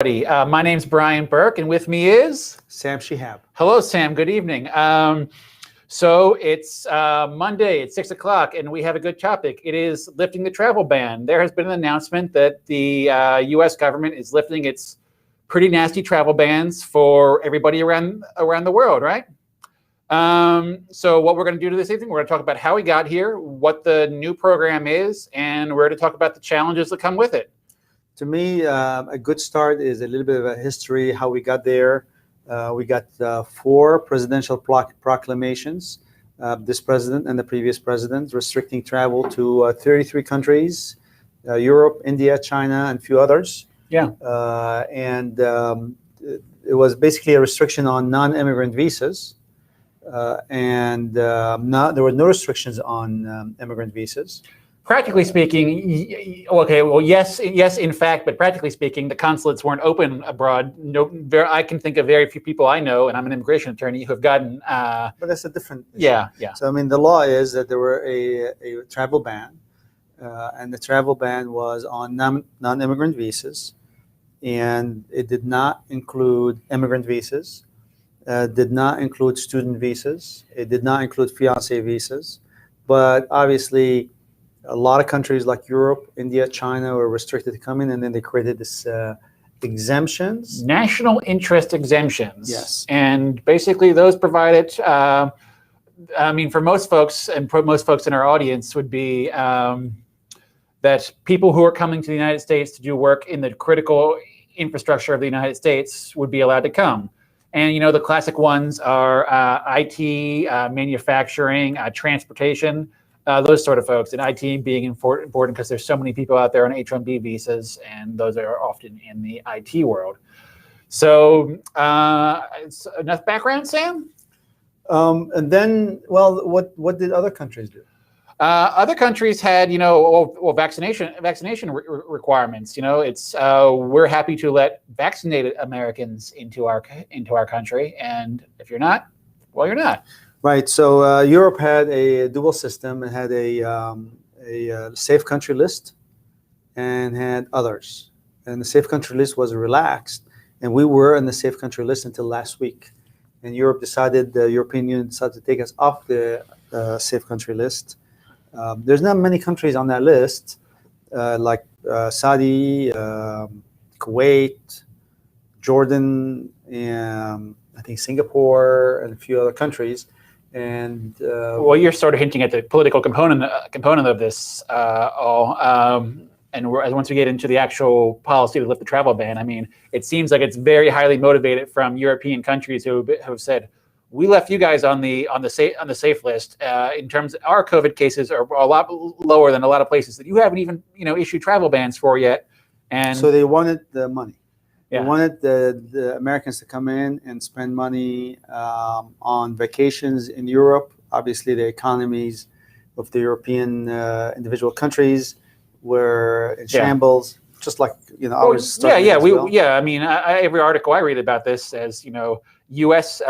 My name's Brian Burke, and with me is Sam Shihab. Hello, Sam. Good evening. So it's Monday at 6 o'clock, and we have a good topic. It is lifting the travel ban. There has been an announcement that the U.S. government is lifting its pretty nasty travel bans for everybody around the world, right? So what we're going to do this evening, we're going to talk about how we got here, what the new program is, and we're going to talk about the challenges that come with it. To me, a good start is a little bit of a history, how we got there. We got 4 presidential proclamations, this president and the previous president, restricting travel to 33 countries, Europe, India, China, and a few others. Yeah. It was basically a restriction on non-immigrant visas. There were no restrictions on immigrant visas. Practically speaking, okay, well, yes, in fact, but practically speaking, the consulates weren't open abroad. I can think of very few people I know, and I'm an immigration attorney, who have gotten. But that's a different issue. Yeah. So I mean, the law is that there were a travel ban, and the travel ban was on non-immigrant visas, and it did not include immigrant visas, did not include student visas, it did not include fiancé visas, but obviously, a lot of countries like Europe, India, China were restricted to come in, and then they created this exemptions. National interest exemptions. Yes. And basically those provided, for most folks, and most folks in our audience would be that people who are coming to the United States to do work in the critical infrastructure of the United States would be allowed to come. And, the classic ones are IT, manufacturing, transportation, those sort of folks, and IT being important because there's so many people out there on H-1B visas, and those are often in the IT world. So, enough background, Sam? And then, well, what did other countries do? Other countries had, vaccination requirements. It's we're happy to let vaccinated Americans into our country, and if you're not, well, you're not. Right. So Europe had a dual system. It had a safe country list and had others. And the safe country list was relaxed. And we were in the safe country list until last week. And the European Union decided to take us off the safe country list. There's not many countries on that list, like Saudi, Kuwait, Jordan, and I think Singapore, and a few other countries. And well, you're sort of hinting at the political component of this and once we get into the actual policy to lift the travel ban, it seems like it's very highly motivated from European countries who have said, we left you guys on the safe list. In terms of our COVID cases are a lot lower than a lot of places that you haven't even issued travel bans for yet. And so they wanted the money. Yeah. They wanted the Americans to come in and spend money on vacations in Europe. Obviously, the economies of the European individual countries were in shambles, just like ours. Every article I read about this says U.S.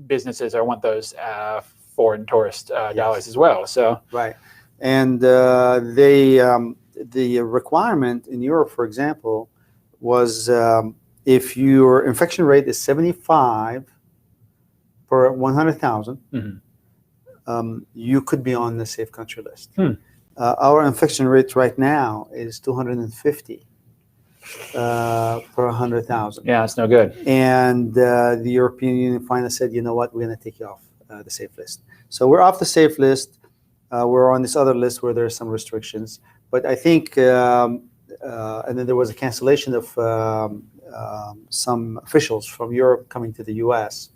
businesses want those foreign tourist dollars as well. So right, and the requirement in Europe, for example, was if your infection rate is 75 per 100,000, you could be on the safe country list. Our infection rate right now is 250 per 100,000. Yeah, it's no good. And the European Union finally said, you know what, we're going to take you off the safe list. So we're off the safe list. We're on this other list where there are some restrictions. But I think, and then there was a cancellation of some officials from Europe coming to the U.S.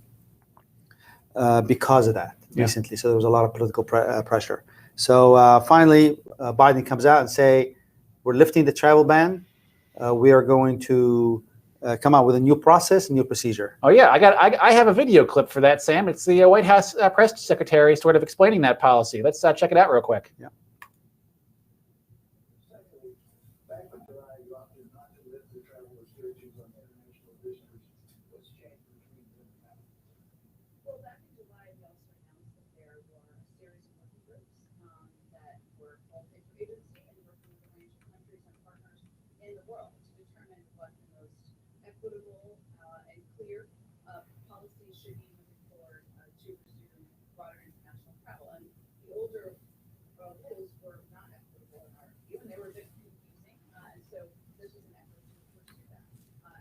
Because of that recently. So there was a lot of political pressure. So finally, Biden comes out and say, we're lifting the travel ban. We are going to come out with a new process, a new procedure. Oh yeah, I have a video clip for that, Sam. It's the White House press secretary sort of explaining that policy. Let's check it out real quick. Yeah. Both interagency and working with a range of countries and partners in the world to equitable and clear policy should be moving forward to pursue broader international travel. And the older rules were not equitable in our view, and they were a bit confusing. And so this was an effort to pursue that,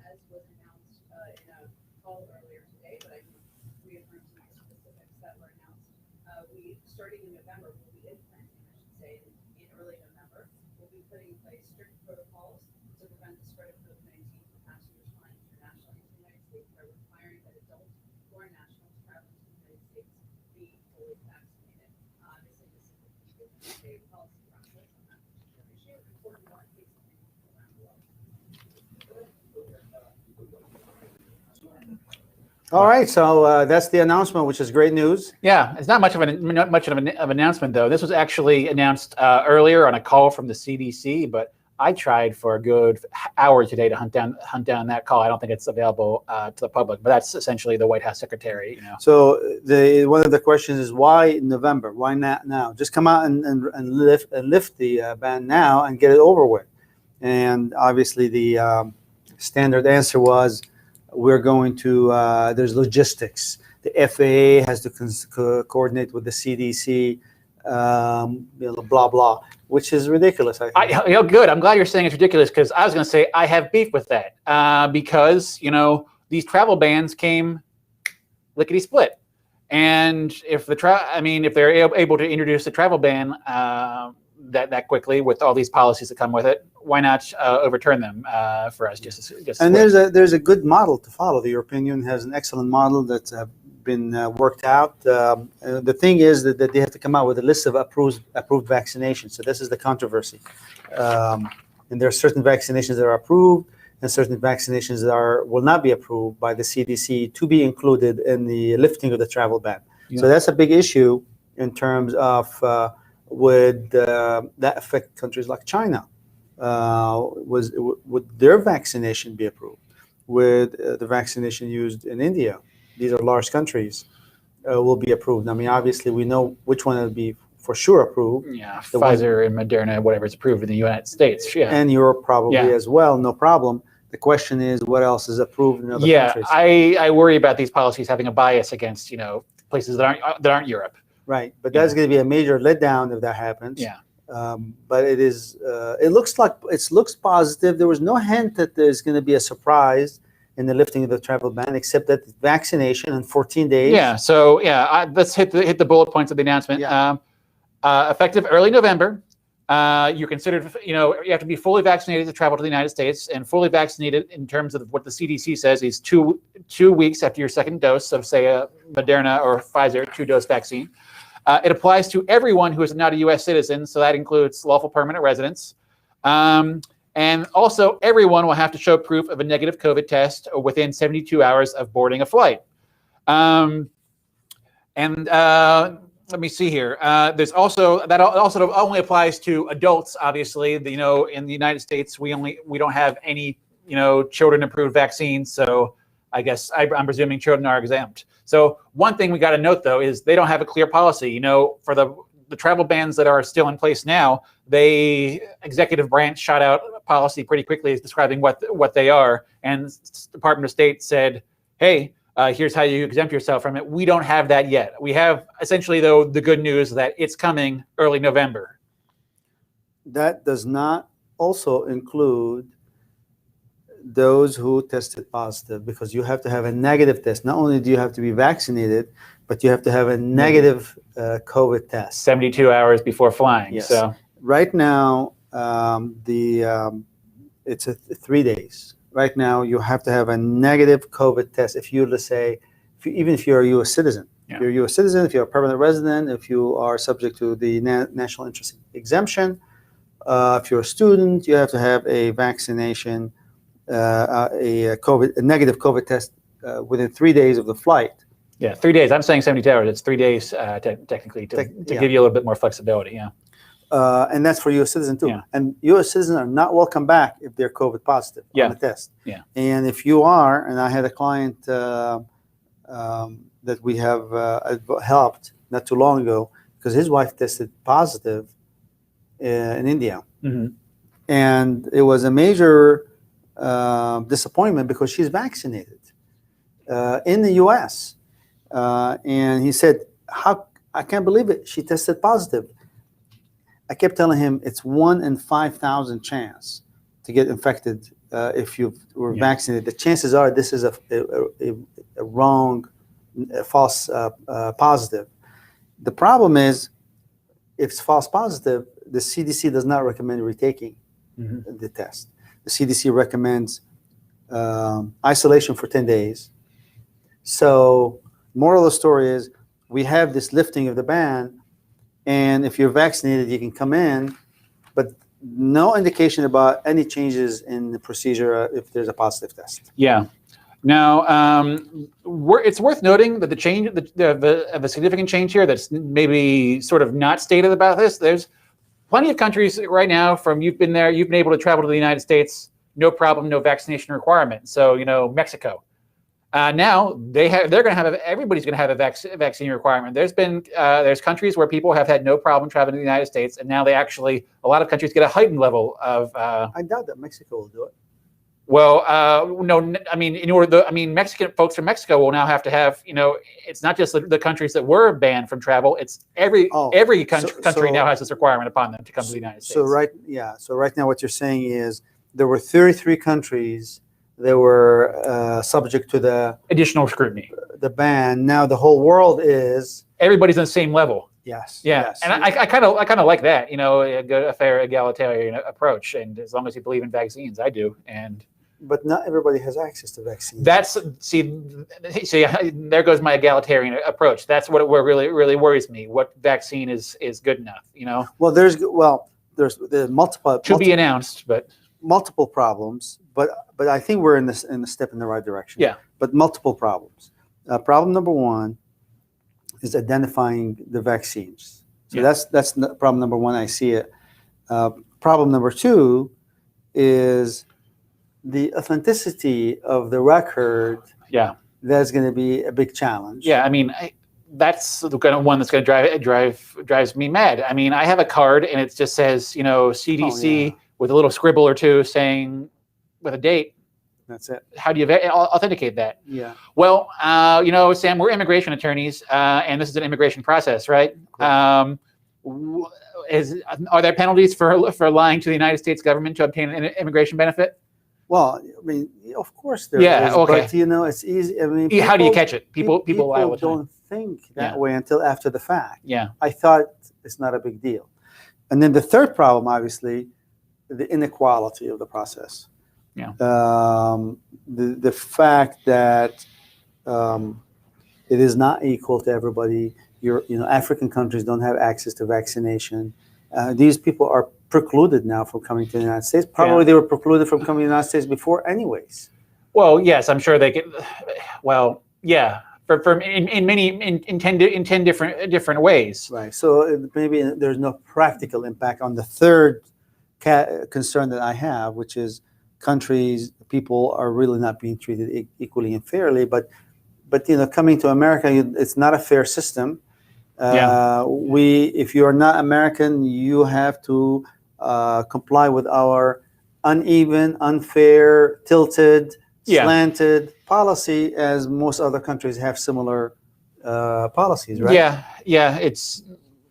as was announced in a call earlier today, but I can reaffirm some of the specifics that were announced. We, starting in November, will be implementing, I should say, in early November, we'll be putting in place strict protocols to prevent the spread of COVID-19 for passengers flying internationally to the United States by requiring that adult foreign nationals traveling to the United States be fully vaccinated. Obviously, this is a policy process on that particular issue. Important one takes around the world. All right, so that's the announcement, which is great news. Yeah, it's not much of an announcement though. This was actually announced earlier on a call from the CDC, but I tried for a good hour today to hunt down that call. I don't think it's available to the public, but that's essentially the White House secretary. You know. So one of the questions is, why November? Why not now? Just come out and lift the ban now and get it over with. And obviously the standard answer was, we're going to, there's logistics. The FAA has to coordinate with the CDC, blah, blah, which is ridiculous, I think. Good. I'm glad you're saying it's ridiculous, because I was going to say I have beef with that because, these travel bans came lickety-split. And if if they're able to introduce a travel ban that quickly with all these policies that come with it, why not overturn them for us? And there's a good model to follow. The European Union has an excellent model that's been worked out. The thing is that they have to come out with a list of approved vaccinations. So this is the controversy. And there are certain vaccinations that are approved and certain vaccinations that will not be approved by the CDC to be included in the lifting of the travel ban. Yeah. So that's a big issue in terms of would that affect countries like China? Would their vaccination be approved? Would the vaccination used in India, these are large countries, will be approved? I mean, obviously, we know which one will be for sure approved. Yeah, Pfizer and Moderna, whatever's approved in the United States. Yeah. And Europe probably as well, no problem. The question is, what else is approved in other countries? I worry about these policies having a bias against, places that aren't Europe. Right, but that's going to be a major letdown if that happens. Yeah. But it looks positive. There was no hint that there's going to be a surprise in the lifting of the travel ban, except that vaccination in 14 days. Yeah. So let's hit the bullet points of the announcement. Yeah. Effective early November, you're considered. You have to be fully vaccinated to travel to the United States, and fully vaccinated in terms of what the CDC says is two weeks after your second dose of, say, a Moderna or Pfizer 2-dose vaccine. It applies to everyone who is not a U.S. citizen, so that includes lawful permanent residents. And also, everyone will have to show proof of a negative COVID test within 72 hours of boarding a flight. Let me see here. There's also only applies to adults. Obviously, in the United States, we don't have any children-approved vaccines, so I guess I'm presuming children are exempt. So one thing we got to note, though, is they don't have a clear policy. For the travel bans that are still in place now, the executive branch shot out a policy pretty quickly describing what they are, and the Department of State said, hey, here's how you exempt yourself from it. We don't have that yet. We have essentially, though, the good news that it's coming early November. That does not also include those who tested positive, because you have to have a negative test. Not only do you have to be vaccinated, but you have to have a negative COVID test. 72 hours before flying. Yes. So right now, it's 3 days. Right now, you have to have a negative COVID test if you, let's say, even if you're a U.S. citizen. Yeah. If you're a U.S. citizen, if you're a permanent resident, if you are subject to the national interest exemption, if you're a student, you have to have a vaccination, a negative COVID test within 3 days of the flight. Yeah, 3 days. I'm saying 72 hours. It's 3 days technically to give you a little bit more flexibility. Yeah. And that's for U.S. citizens too. Yeah. And U.S. citizens are not welcome back if they're COVID positive on the test. Yeah. And if you are, and I had a client that we have helped not too long ago, because his wife tested positive in India. Mm-hmm. And it was a major disappointment because she's vaccinated in the U.S. And he said, "How? I can't believe it. She tested positive." I kept telling him it's 1 in 5,000 chance to get infected if you were vaccinated. The chances are this is a wrong, false positive. The problem is, if it's false positive, the CDC does not recommend retaking the test. The CDC recommends isolation for 10 days. So, moral of the story is, we have this lifting of the ban, and if you're vaccinated, you can come in, but no indication about any changes in the procedure if there's a positive test. Yeah. Now, it's worth noting that the change, the significant change here that's maybe sort of not stated about this, there's plenty of countries right now from you've been there, you've been able to travel to the United States, no problem, no vaccination requirement. So, Mexico. Now they're going to have everybody's going to have a vaccine requirement. There's countries where people have had no problem traveling to the United States, and now a lot of countries get a heightened level of. I doubt that Mexico will do it. Well, no, I mean, Mexican folks from Mexico will now have to have, it's not just the countries that were banned from travel. It's every country now has this requirement upon them to come to the United States. So right now, what you're saying is there were 33 countries that were subject to the additional scrutiny, the ban. Now the whole world is. Everybody's on the same level. Yes. Yeah. Yes. And I kind of like that, a fair egalitarian approch. And as long as you believe in vaccines, I do. But not everybody has access to vaccines. See, there goes my egalitarian approach. That's what really worries me. What vaccine is good enough, Well, there's multiple to be announced, but multiple problems. But I think we're in a step in the right direction. Yeah. But multiple problems. Problem number one is identifying the vaccines. So that's problem number one. I see it. Problem number two is the authenticity of the record. Yeah. That's going to be a big challenge. Yeah, I mean, that's the kind of one that's going to drives me mad. I mean, I have a card and it just says, CDC with a little scribble or two saying with a date. That's it. How do you authenticate that? Yeah. Well, Sam, we're immigration attorneys, and this is an immigration process, right? Cool. Are there penalties for lying to the United States government to obtain an immigration benefit? Well, I mean, of course there is. Okay. But it's easy. I mean, how do you catch it? People lie all the time. Don't think that way until after the fact. Yeah. I thought it's not a big deal. And then the third problem, obviously, the inequality of the process. Yeah. The fact that it is not equal to everybody. African countries don't have access to vaccination. These people are precluded now from coming to the United States. Probably they were precluded from coming to the United States before anyways. Well, yes, I'm sure they could. Well, yeah, in 10 different ways. Right. So maybe there's no practical impact on the third concern that I have, which is people are really not being treated equally and fairly. But coming to America, it's not a fair system. If you are not American, you have to comply with our uneven, unfair, tilted, slanted policy, as most other countries have similar policies, right? Yeah. It's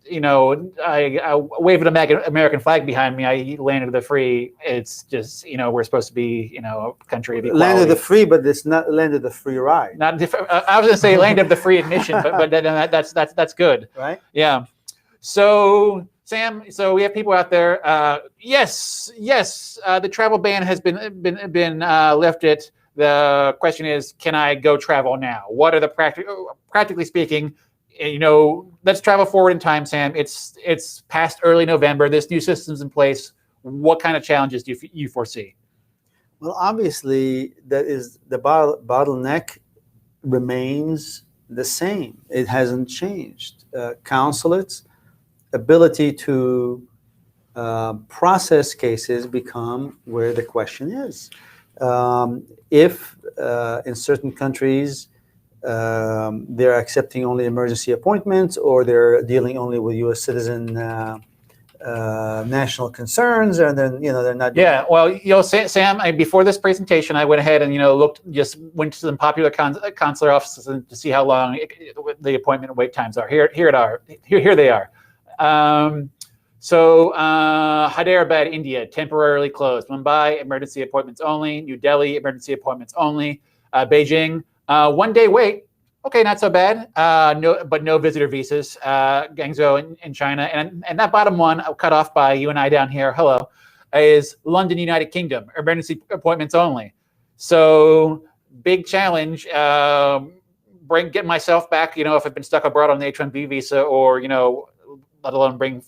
I waved an American flag behind me. I landed the free. It's just we're supposed to be a country of equality. Land of the free, but it's not land of the free ride. Not I was going to say land of the free admission, but that's good, right? Yeah. So Sam, we have people out there. Yes. The travel ban has been lifted. The question is, can I go travel now? What are the practically speaking? Let's travel forward in time, Sam. It's past early November. This new system's in place. What kind of challenges do you foresee? Well, obviously, that is the bottleneck remains the same. It hasn't changed. Consulates' ability to process cases become where the question is. If in certain countries they're accepting only emergency appointments, or they're dealing only with U.S. citizen national concerns, and then they're not. Yeah, well, Sam, before this presentation, I went ahead and went to some popular consular offices to see how long the appointment wait times are. Here they are. So Hyderabad, India, temporarily closed. Mumbai, emergency appointments only. New Delhi, emergency appointments only. Beijing, 1 day wait. Okay, not so bad. No visitor visas. Guangzhou in China, and that bottom one, cut off by you and I down here. Hello, is London, United Kingdom, emergency appointments only. So big challenge. Get myself back. If I've been stuck abroad on the H-1B visa, or let alone bring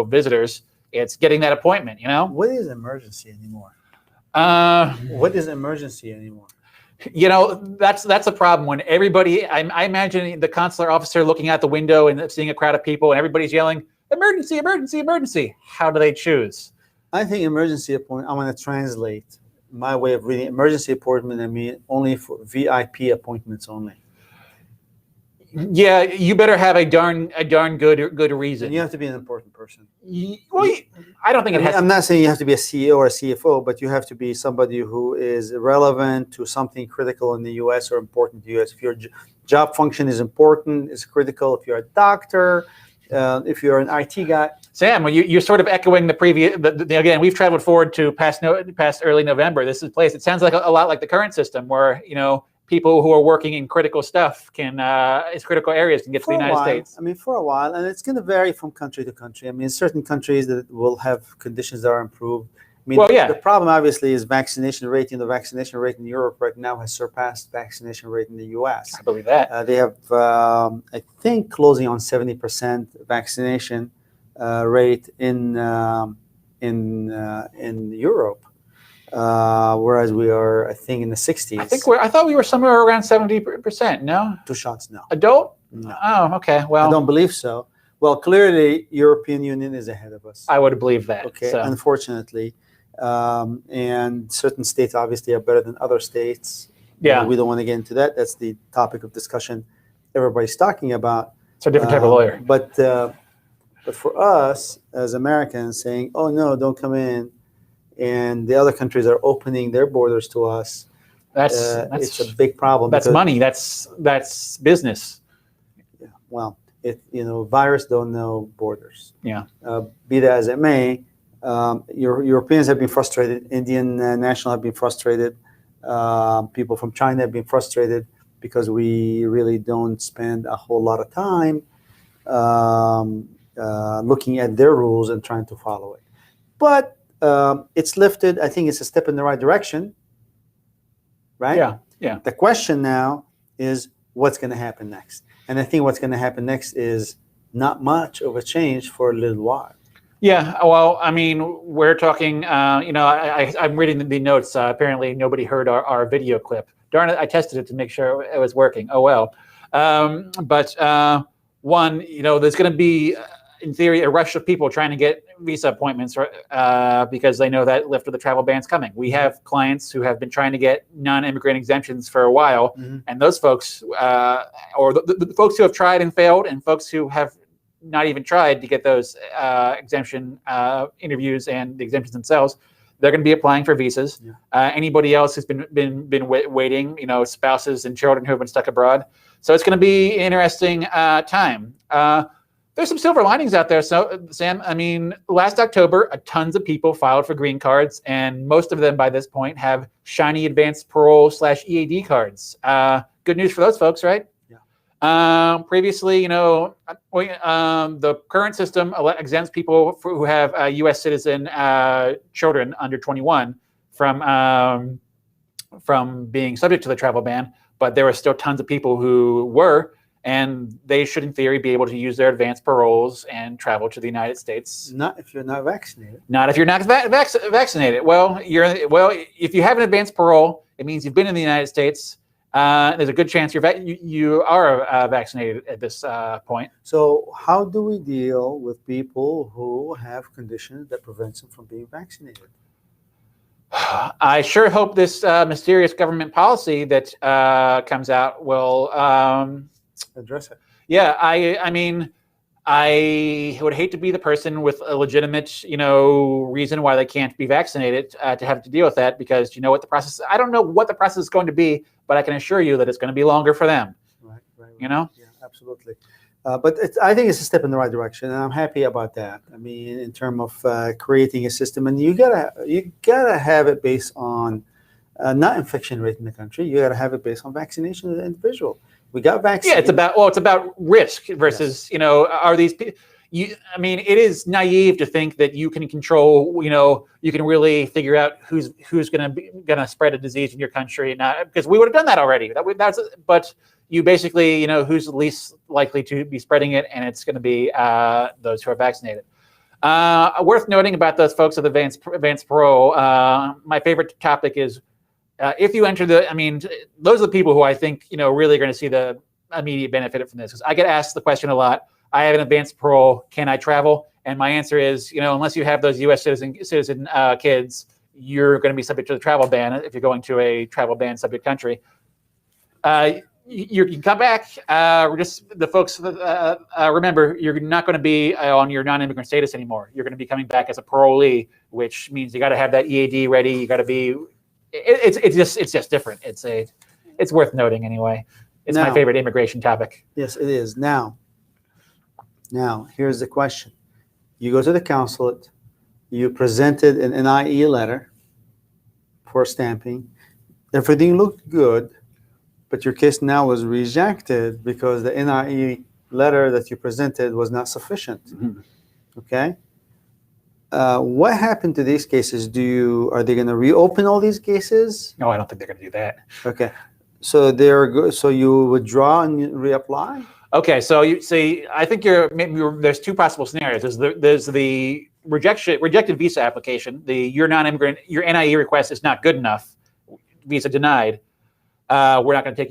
visitors. It's getting that appointment. What is emergency anymore? What is emergency anymore? That's a problem when everybody, I imagine the consular officer looking out the window and seeing a crowd of people and everybody's yelling, emergency, emergency, emergency. How do they choose? I think emergency appointment, I'm going to translate my way of reading emergency appointment. I mean, only for VIP appointments only. Yeah, you better have a darn good reason. And you have to be an important person. Well, I don't think it has. I'm not saying you have to be a CEO or a CFO, but you have to be somebody who is relevant to something critical in the U.S. or important to the U.S. If your job function is important, is critical. If you're a doctor, if you're an IT guy. Sam, well, you're sort of echoing the previous. Again, we've traveled forward to past early November. This is place. It sounds like a lot like the current system, where people who are working in critical stuff critical areas can get to the United States. I mean, for a while, and it's going to vary from country to country. I mean, certain countries that will have conditions that are improved. I mean, the problem obviously is vaccination rate. The vaccination rate in Europe right now has surpassed vaccination rate in the U.S. I believe that. They have, I think, closing on 70% vaccination rate in Europe. Whereas we are, I think, in the 60s. I thought we were somewhere around 70%. No, 2 shots. No. Adult? No. Oh, okay. Well, I don't believe so. Well, clearly, European Union is ahead of us. I would believe that. Okay. So. Unfortunately, and certain states obviously are better than other states. Yeah. We don't want to get into that. That's the topic of discussion everybody's talking about. It's a different type of lawyer. But for us as Americans, saying, "Oh no, don't come in," and the other countries are opening their borders to us, it's a big problem. That's money. That's business. Yeah. Well, virus don't know borders. Yeah. Be that as it may, Europeans have been frustrated. Indian national have been frustrated. People from China have been frustrated because we really don't spend a whole lot of time looking at their rules and trying to follow it. But it's lifted. I think it's a step in the right direction, right? Yeah, yeah. The question now is what's going to happen next. And I think what's going to happen next is not much of a change for a little while. Yeah, well, I mean, we're talking, I'm reading the notes. Apparently, nobody heard our video clip. Darn it, I tested it to make sure it was working. Oh, well. But one, there's going to be, in theory, a rush of people trying to get visa appointments because they know that lift of the travel ban's coming. We have clients who have been trying to get non-immigrant exemptions for a while, and those folks, or the folks who have tried and failed, and folks who have not even tried to get those exemption interviews and the exemptions themselves, they're going to be applying for visas. Yeah. Anybody else who's been waiting, spouses and children who have been stuck abroad. So it's going to be an interesting time. There's some silver linings out there. So, Sam, I mean, last October, tons of people filed for green cards, and most of them by this point have shiny advanced parole / EAD cards. Good news for those folks, right? Yeah. Previously, the current system exempts people who have U.S. citizen children under 21 from being subject to the travel ban, but there were still tons of people who were. And they should, in theory, be able to use their advanced paroles and travel to the United States. Not if you're not vaccinated. Not if you're not vaccinated. Well, if you have an advanced parole, it means you've been in the United States. There's a good chance you are vaccinated at this point. So how do we deal with people who have conditions that prevent them from being vaccinated? I sure hope this mysterious government policy that comes out will... address it. Yeah, I mean, I would hate to be the person with a legitimate, reason why they can't be vaccinated to have to deal with that, because you know what the process. I don't know what the process is going to be, but I can assure you that it's going to be longer for them. Right. Yeah, Absolutely. But I think it's a step in the right direction, and I'm happy about that. I mean, in terms of creating a system, and you gotta have it based on not infection rate in the country. You gotta have it based on vaccination of the individual. We got vaccinated. Yeah, it's about risk versus, are these people. It is naive to think that you can control, you can really figure out who's gonna spread a disease in your country, not because we would have done that already. But you basically, who's least likely to be spreading it, and it's going to be those who are vaccinated. Worth noting about those folks with advanced parole. My favorite topic is if you enter those are the people who I think really are going to see the immediate benefit from this. Because I get asked the question a lot. I have an advanced parole. Can I travel? And my answer is, unless you have those U.S. citizen kids, you're going to be subject to the travel ban if you're going to a travel ban subject country. You can come back. Just the folks. Remember, you're not going to be on your non-immigrant status anymore. You're going to be coming back as a parolee, which means you got to have that EAD ready. You got to be. It's just different. It's worth noting anyway. It's my favorite immigration topic. Yes, it is. Now, here's the question: you go to the consulate, you presented an NIE letter for stamping. Everything looked good. But your case now was rejected because the NIE letter that you presented was not sufficient. Mm-hmm. Okay. What happened to these cases? Are they going to reopen all these cases? No, I don't think they're going to do that. Okay. So so you withdraw and reapply? Okay. So you see, I think there's two possible scenarios. There's the rejected visa application. Your non-immigrant, your NIE request is not good enough. Visa denied. We're not going to take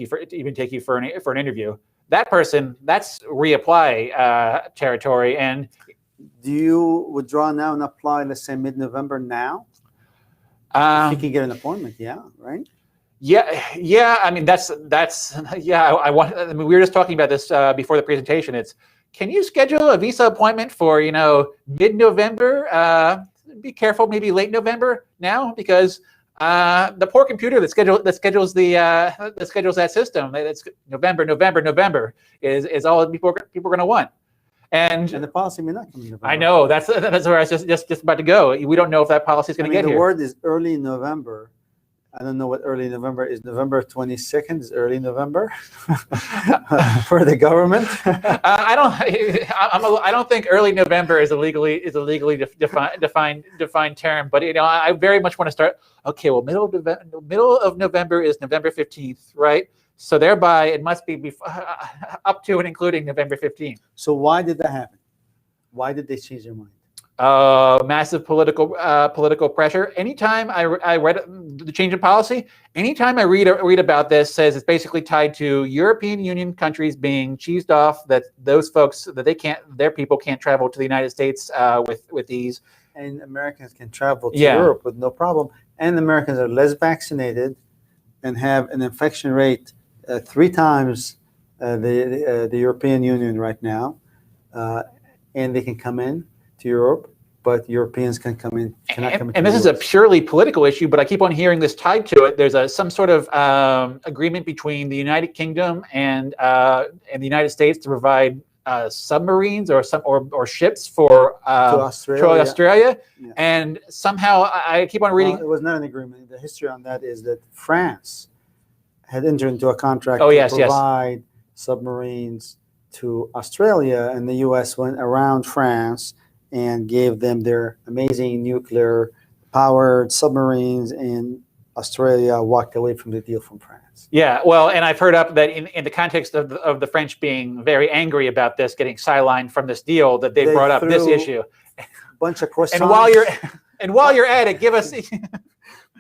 you for an interview. That person, that's reapply territory. And do you withdraw now and apply, let's say mid-November now? If you can get an appointment, yeah, right? Yeah. I mean, that's yeah. We were just talking about this before the presentation. Can you schedule a visa appointment for mid-November? Be careful, maybe late November now, because the poor computer that schedules that system. That's November is all people are going to want, and the policy may not come in November. I know that's where I was just about to go. We don't know if that policy is going to get here. The word is early November. I don't know what early November is. November 22nd is early November for the government. I don't think early November is a legally defined term. But I very much want to start. Okay, well, middle of November is November 15th, right? So thereby, it must be up to and including November 15th. So why did that happen? Why did they change their mind? Massive political pressure. Anytime I read the change in policy, anytime I read about this, says it's basically tied to European Union countries being cheesed off that those folks that their people can't travel to the United States with ease, and Americans can travel to Europe with no problem, and Americans are less vaccinated and have an infection rate 3 times the European Union right now, and they can come in to Europe, but Europeans cannot come into and this is a purely political issue, but I keep on hearing this tied to it. There's some sort of agreement between the United Kingdom and the United States to provide submarines or ships to Australia. Yeah. And somehow I keep on reading. It was not an agreement. The history on that is that France had entered into a contract to provide submarines to Australia, and the U.S. went around France and gave them their amazing nuclear-powered submarines, and Australia walked away from the deal from France. Yeah, well, and I've heard up that in the context of the French being very angry about this, getting sidelined from this deal, that they brought up this issue. Bunch of croissants. And while you're at it, give us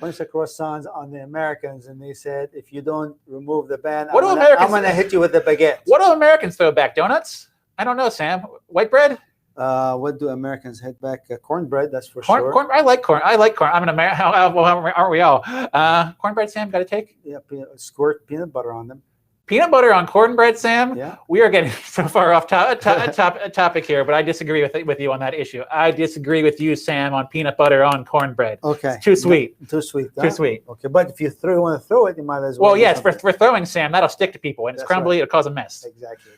bunch of croissants on the Americans, and they said, if you don't remove the ban, I'm going to hit you with the baguette. What do Americans throw back? Donuts? I don't know, Sam. White bread? What do Americans hit back? Cornbread, that's for sure. Corn. I like corn. I'm an American. Aren't we all? Cornbread, Sam, got to take? Yeah, squirt peanut butter on them. Peanut butter on cornbread, Sam? Yeah. We are getting so far off topic here, but I disagree with you on that issue. I disagree with you, Sam, on peanut butter on cornbread. Okay. It's too sweet. Too sweet. Too sweet. Okay, but if you want to throw it, you might as well. Well, yes, for throwing, Sam, that'll stick to people, and it's That's crumbly, right. it'll cause a mess. Exactly.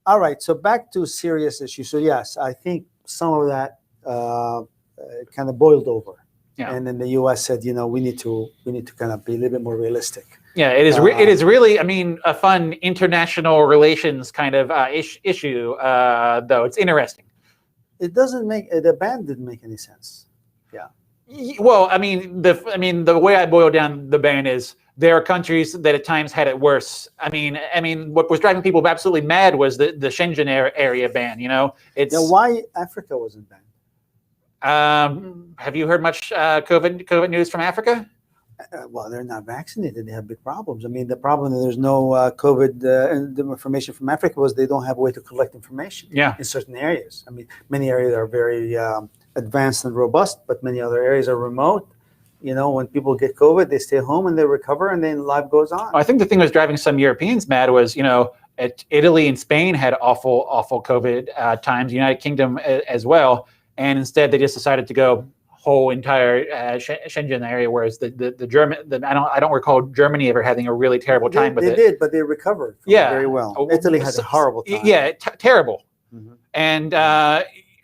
All right, so back to serious issues. So yes, I think some of that kind of boiled over. Yeah. And then the U.S. said, we need to kind of be a little bit more realistic. Yeah, it is really, I mean, a fun international relations kind of issue, though. It's interesting. It doesn't make the ban didn't make any sense. Yeah. Well, I mean, the way I boil down the ban is there are countries that at times had it worse. I mean, what was driving people absolutely mad was the Schengen Area ban. It's why Africa wasn't banned. Have you heard much COVID news from Africa? Well, they're not vaccinated. They have big problems. I mean, the problem that there's no COVID information from Africa was they don't have a way to collect information in certain areas. I mean, many areas are very advanced and robust, but many other areas are remote. When people get COVID, they stay home and they recover, and then life goes on. I think the thing that was driving some Europeans mad was, Italy and Spain had awful COVID times, United Kingdom as well. And instead, they just decided to go whole entire Schengen area, whereas the German, I don't recall Germany ever having a really terrible time with it. They did, but they recovered very well. Italy had a horrible time. Yeah, terrible. Mm-hmm. And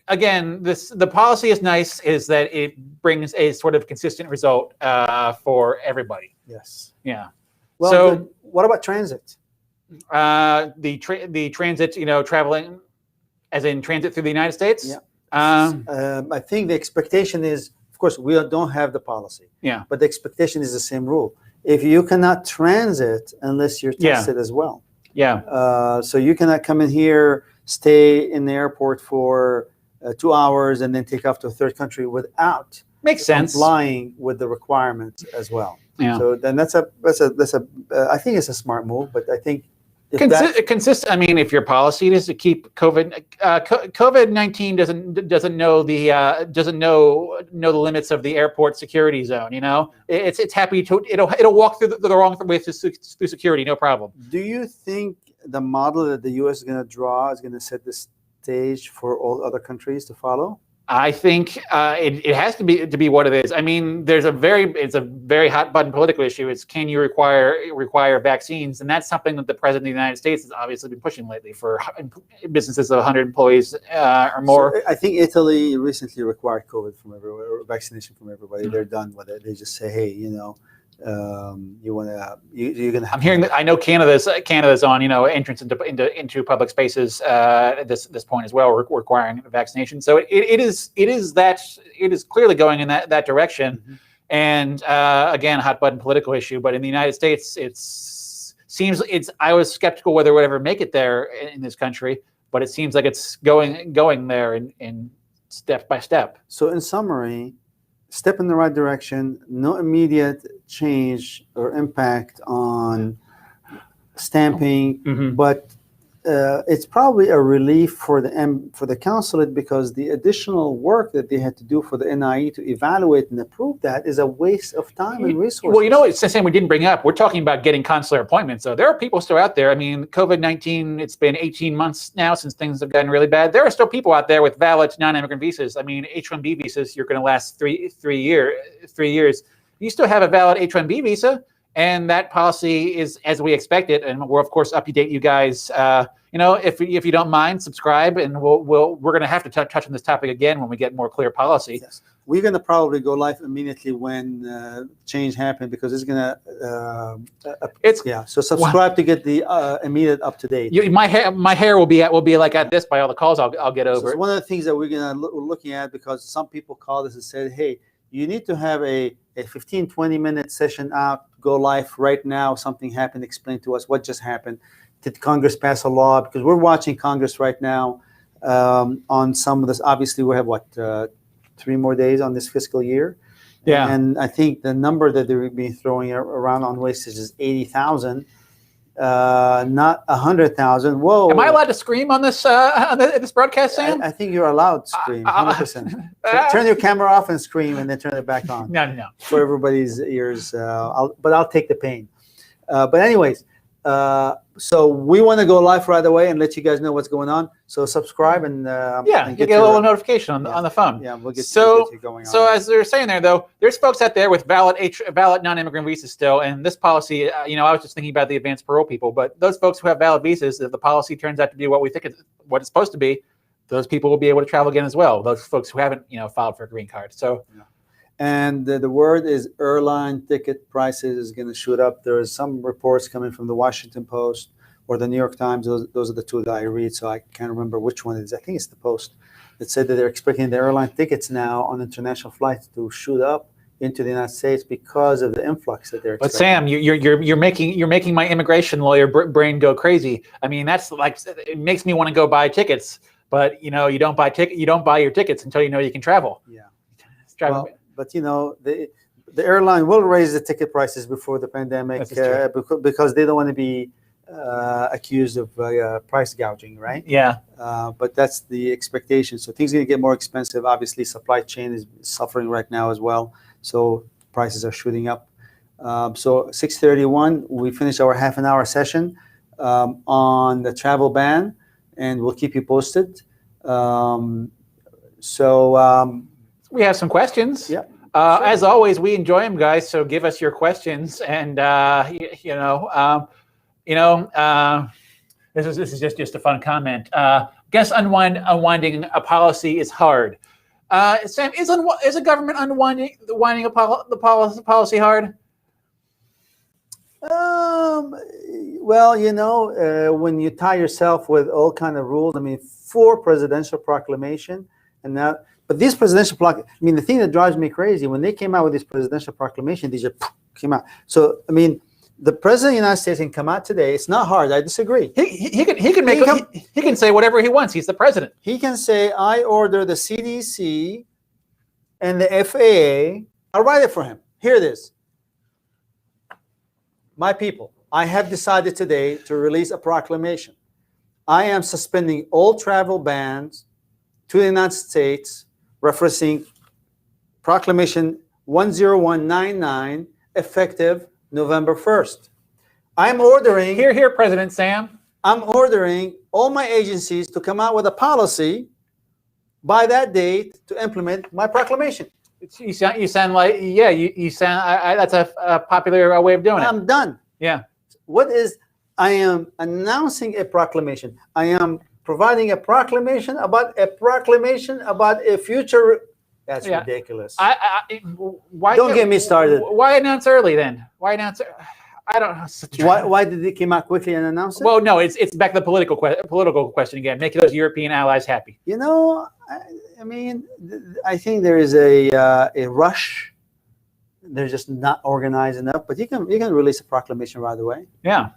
again, the policy is nice, is that it brings a sort of consistent result for everybody. Yes. Yeah. Well, so what about transit? The transit, traveling, as in transit through the United States. Yeah. I think the expectation is, of course, we don't have the policy. Yeah. But the expectation is the same rule. If you cannot transit unless you're tested as well. Yeah. So you cannot come in here, stay in the airport for 2 hours, and then take off to a third country without complying with the requirements as well. Yeah. So then that's a I think it's a smart move, but I think consistent. I mean, if your policy is to keep COVID-19 doesn't know the limits of the airport security zone. It's happy to it'll walk through the wrong way through security, no problem. Do you think the model that the U.S. is going to draw is going to set the stage for all other countries to follow? I think it has to be what it is. I mean, it's a very hot button political issue. It's can you require vaccines, and that's something that the president of the United States has obviously been pushing lately for businesses of 100 employees or more. So I think Italy recently required COVID from everywhere, or vaccination from everybody. They're done with it. They just say, hey, you're gonna. I'm hearing that. I know Canada's on entrance into public spaces at this point as well, requiring vaccination. So it is clearly going in that direction. Mm-hmm. And again, hot button political issue. But in the United States, I was skeptical whether it would ever make it there in this country, but it seems like it's going there in step by step. So in summary, step in the right direction, no immediate change or impact on stamping, but it's probably a relief for the consulate, because the additional work that they had to do for the NIE to evaluate and approve that is a waste of time and resources. Well, it's the same we didn't bring up. We're talking about getting consular appointments. So there are people still out there. I mean, COVID-19, it's been 18 months now since things have gotten really bad. There are still people out there with valid non-immigrant visas. I mean, H-1B visas, you're going to last three years. You still have a valid H-1B visa, and that policy is as we expected. And we'll of course update you guys. If you don't mind, subscribe, and we're going to have to touch on this topic again when we get more clear policy. Yes. We're going to probably go live immediately when change happens, because it's going to. So subscribe to get the immediate up to date. My hair will be like at this by all the calls I'll get over. So one of the things that we're looking at, because some people called us and said, hey, you need to have a 15-20 minute session out, go live right now. Something happened. Explain to us what just happened. Did Congress pass a law? Because we're watching Congress right now on some of this. Obviously, we have 3 more days on this fiscal year. Yeah. And I think the number that they've been throwing around on wastage is 80,000, not 100,000. Whoa! Am I allowed to scream on this broadcast, Sam? I think you're allowed to scream. 100%. Turn your camera off and scream, and then turn it back on. No. For everybody's ears. But I'll take the pain. But anyways. So we want to go live right away and let you guys know what's going on. So subscribe and Yeah, and you get a little notification on the phone. Yeah, we'll get you going on. So as they're saying there, though, there's folks out there with valid non-immigrant visas still, and this policy, I was just thinking about the advanced parole people, but those folks who have valid visas, if the policy turns out to be what we think what it's supposed to be, those people will be able to travel again as well. Those folks who haven't, filed for a green card. So. Yeah. And the word is airline ticket prices is going to shoot up. There is some reports coming from the Washington Post or the New York Times. Those are the two that I read, so I can't remember which one it is. I think it's the Post that said that they're expecting the airline tickets now on international flights to shoot up into the United States because of the influx that they're expecting. But Sam, you're making my immigration lawyer brain go crazy. I mean, that's like, it makes me want to go buy tickets, but you don't buy your tickets until you know you can travel. Yeah. Well, but the airline will raise the ticket prices before the pandemic because they don't want to be accused of price gouging, right? Yeah. But that's the expectation. So things are going to get more expensive. Obviously, supply chain is suffering right now as well. So prices are shooting up. So 6:31, we finished our half-an-hour session on the travel ban, and we'll keep you posted. We have some questions. Yeah. Sure. As always, we enjoy them, guys. So give us your questions, and this is just a fun comment. Guess unwinding a policy is hard. Sam, is a government unwinding the policy hard? Well, when you tie yourself with all kind of rules, I mean, 4 presidential proclamation, and now. But these presidential the thing that drives me crazy, when they came out with this presidential proclamation, these just came out. So, I mean, the president of the United States can come out today. It's not hard. I disagree. He can say whatever he wants. He's the president. He can say, I order the CDC and the FAA. I'll write it for him. Here it is. My people, I have decided today to release a proclamation. I am suspending all travel bans to the United States, referencing Proclamation 10199, effective November 1st. I'm ordering... Here, President Sam. I'm ordering all my agencies to come out with a policy by that date to implement my proclamation. You sound like, yeah, you sound, that's a popular way of doing it. I'm done. Yeah. I am announcing a proclamation. I am providing a proclamation about a future. That's ridiculous. Why don't get me started. Why announce early then? Why announce? I don't know. Why did they come out quickly and announce it? Well, no, it's back to the political question again. Make those European allies happy. I mean, I think there is a rush. They're just not organized enough. But you can release a proclamation right away. Yeah.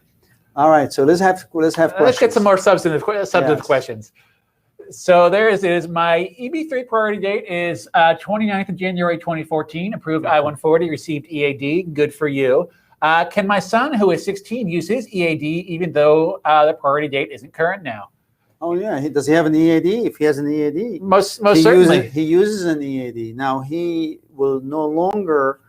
All right, so let's have questions. Let's get some more substantive questions. So there it is. My EB3 priority date is 29th of January 2014. Approved I-140, received EAD. Good for you. Can my son, who is 16, use his EAD even though the priority date isn't current now? Oh yeah, does he have an EAD? If he has an EAD, most certainly he uses an EAD. Now he will no longer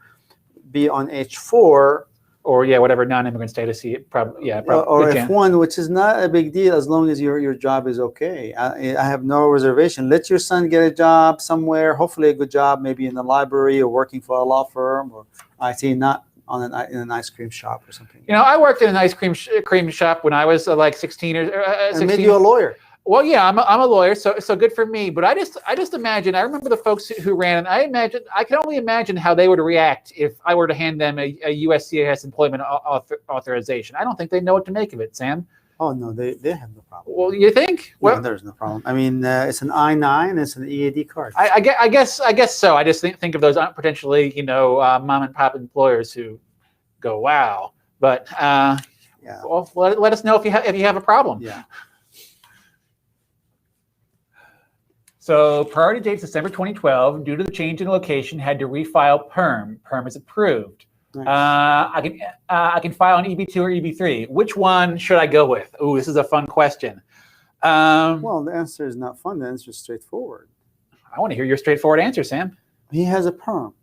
be on H4. Or whatever non-immigrant status he probably or F1, which is not a big deal as long as your job is okay. I have no reservation. Let your son get a job somewhere, hopefully a good job, maybe in the library or working for a law firm or IT, not in an ice cream shop or something. I worked in an ice cream shop when I was like 16 or 16. And made you a lawyer. Well, yeah, I'm a lawyer, so good for me. But I just imagine. I remember the folks who ran, and I can only imagine how they would react if I were to hand them a USCIS employment authorization. I don't think they know what to make of it, Sam. Oh no, they have no problem. Well, you think? Well, no, there's no problem. I mean, it's an I-9, it's an EAD card. I guess so. I just think of those potentially, mom and pop employers who go, wow. But well, let us know if you have a problem. Yeah. So priority date's December 2012. Due to the change in location, had to refile PERM. PERM is approved. Nice. I can file an EB2 or EB3. Which one should I go with? Ooh, this is a fun question. Well, the answer is not fun. The answer is straightforward. I want to hear your straightforward answer, Sam. He has a PERM.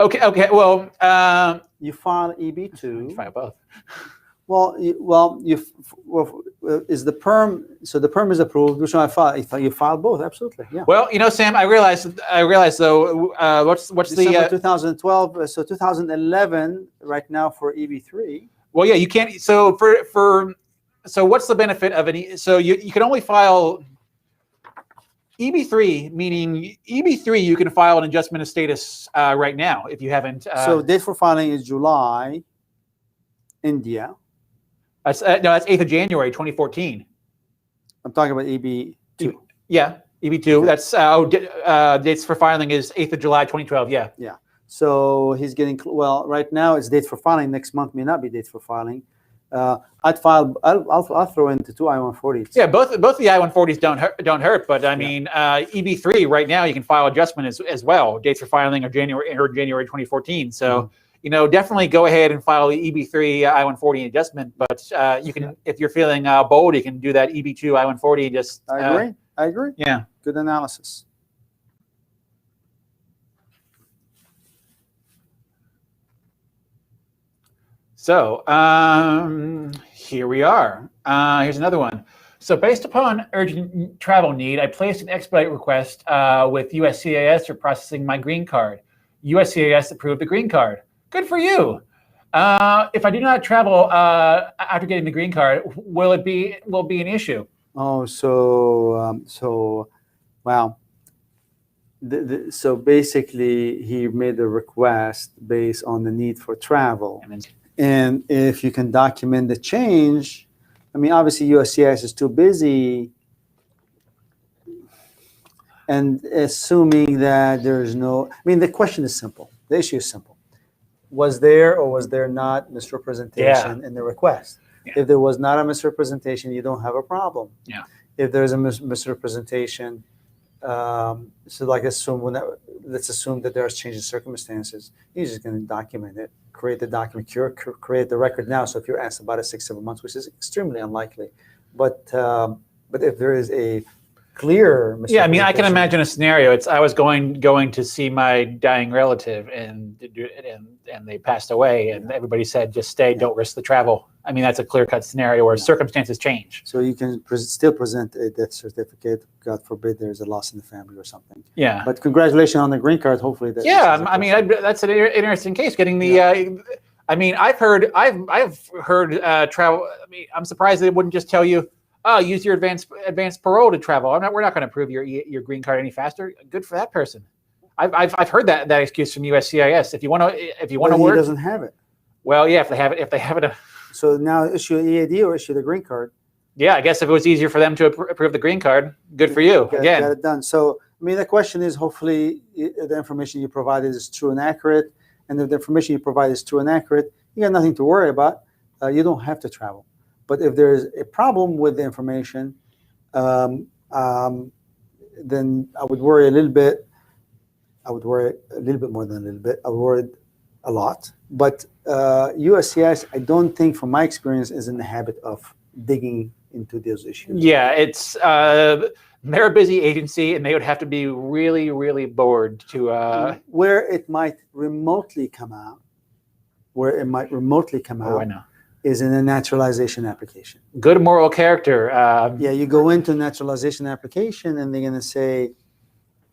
Okay. Well, you file EB2. You file both. Well, is the perm? So the perm is approved. Which one I filed? You filed both, absolutely. Yeah. Well, Sam, I realize though. What's December the 2012? So 2011 right now for EB3. well, yeah, you can't. So so what's the benefit of any? So you can only file EB3, meaning EB3, you can file an adjustment of status right now if you haven't. So date for filing is July, India. No, that's 8th of January, 2014. I'm talking about EB2. Yeah, EB2. That's dates for filing is 8th of July, 2012. Yeah. Yeah. So he's getting right now it's date for filing. Next month may not be date for filing. I'll throw into two I-140s. Yeah, both the I-140s don't hurt, but I mean EB3 right now you can file adjustment as well. Dates for filing are January 2014. So definitely go ahead and file the EB3 I-140 adjustment. But you can, if you're feeling bold, you can do that EB2 I-140. Just I agree. Yeah. Good analysis. So here we are. Here's another one. So based upon urgent travel need, I placed an expedite request with USCIS for processing my green card. USCIS approved the green card. Good for you. If I do not travel after getting the green card, will be an issue? Oh, wow. So basically, he made a request based on the need for travel. And if you can document the change, I mean, obviously USCIS is too busy. And assuming that there's no, I mean, the question is simple. The issue is simple. Was there or was there not misrepresentation in the request? Yeah. If there was not a misrepresentation, you don't have a problem. Yeah. If there's a misrepresentation, so like let's assume that there are changing circumstances. You're just going to document it, create the document, create the record now. So if you're asked about it 6-7 months, which is extremely unlikely, but if there is a clear misrepresentation, yeah, I mean, I can imagine a scenario. I was going to see my dying relative, and they passed away, and everybody said, just stay, don't risk the travel. I mean, that's a clear-cut scenario where circumstances change. So you can still present a death certificate. God forbid there's a loss in the family or something. Yeah. But congratulations on the green card. Hopefully that. Yeah, I mean, that's an interesting case. Getting the. I mean, I've heard travel. I mean, I'm surprised they wouldn't just tell you, oh, use your advanced parole to travel. We're not going to approve your green card any faster. Good for that person. I've heard that excuse from USCIS. If you want to work, he doesn't have it. Well, yeah, if they have it. So now issue an EAD or issue the green card. Yeah, I guess if it was easier for them to approve the green card, good for you. Again, got it done. So I mean, the question is, hopefully, the information you provided is true and accurate. And if the information you provide is true and accurate, you got nothing to worry about. You don't have to travel. But if there is a problem with the information, then I would worry a little bit. I would worry a little bit more than a little bit. I would worry a lot. But USCIS, I don't think, from my experience, is in the habit of digging into those issues. Yeah, it's they're a busy agency, and they would have to be really, really bored to. Where it might remotely come out. Oh, I know. Is in a naturalization application. Good moral character. Yeah, you go into naturalization application and they're going to say,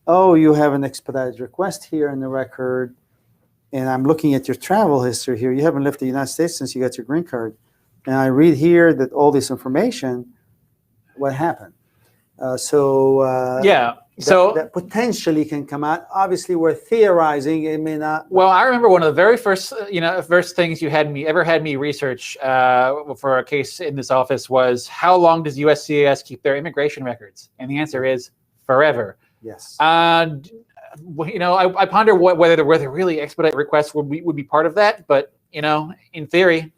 oh, you have an expedited request here in the record, and I'm looking at your travel history here. You haven't left the United States since you got your green card. And I read here that all this information, what happened? Yeah. So that potentially can come out. Obviously, we're theorizing. It may not. Well, I remember one of the very first things you had me research for a case in this office was, how long does USCIS keep their immigration records? And the answer is forever. Yes. I ponder whether really expedite requests would be part of that. But in theory.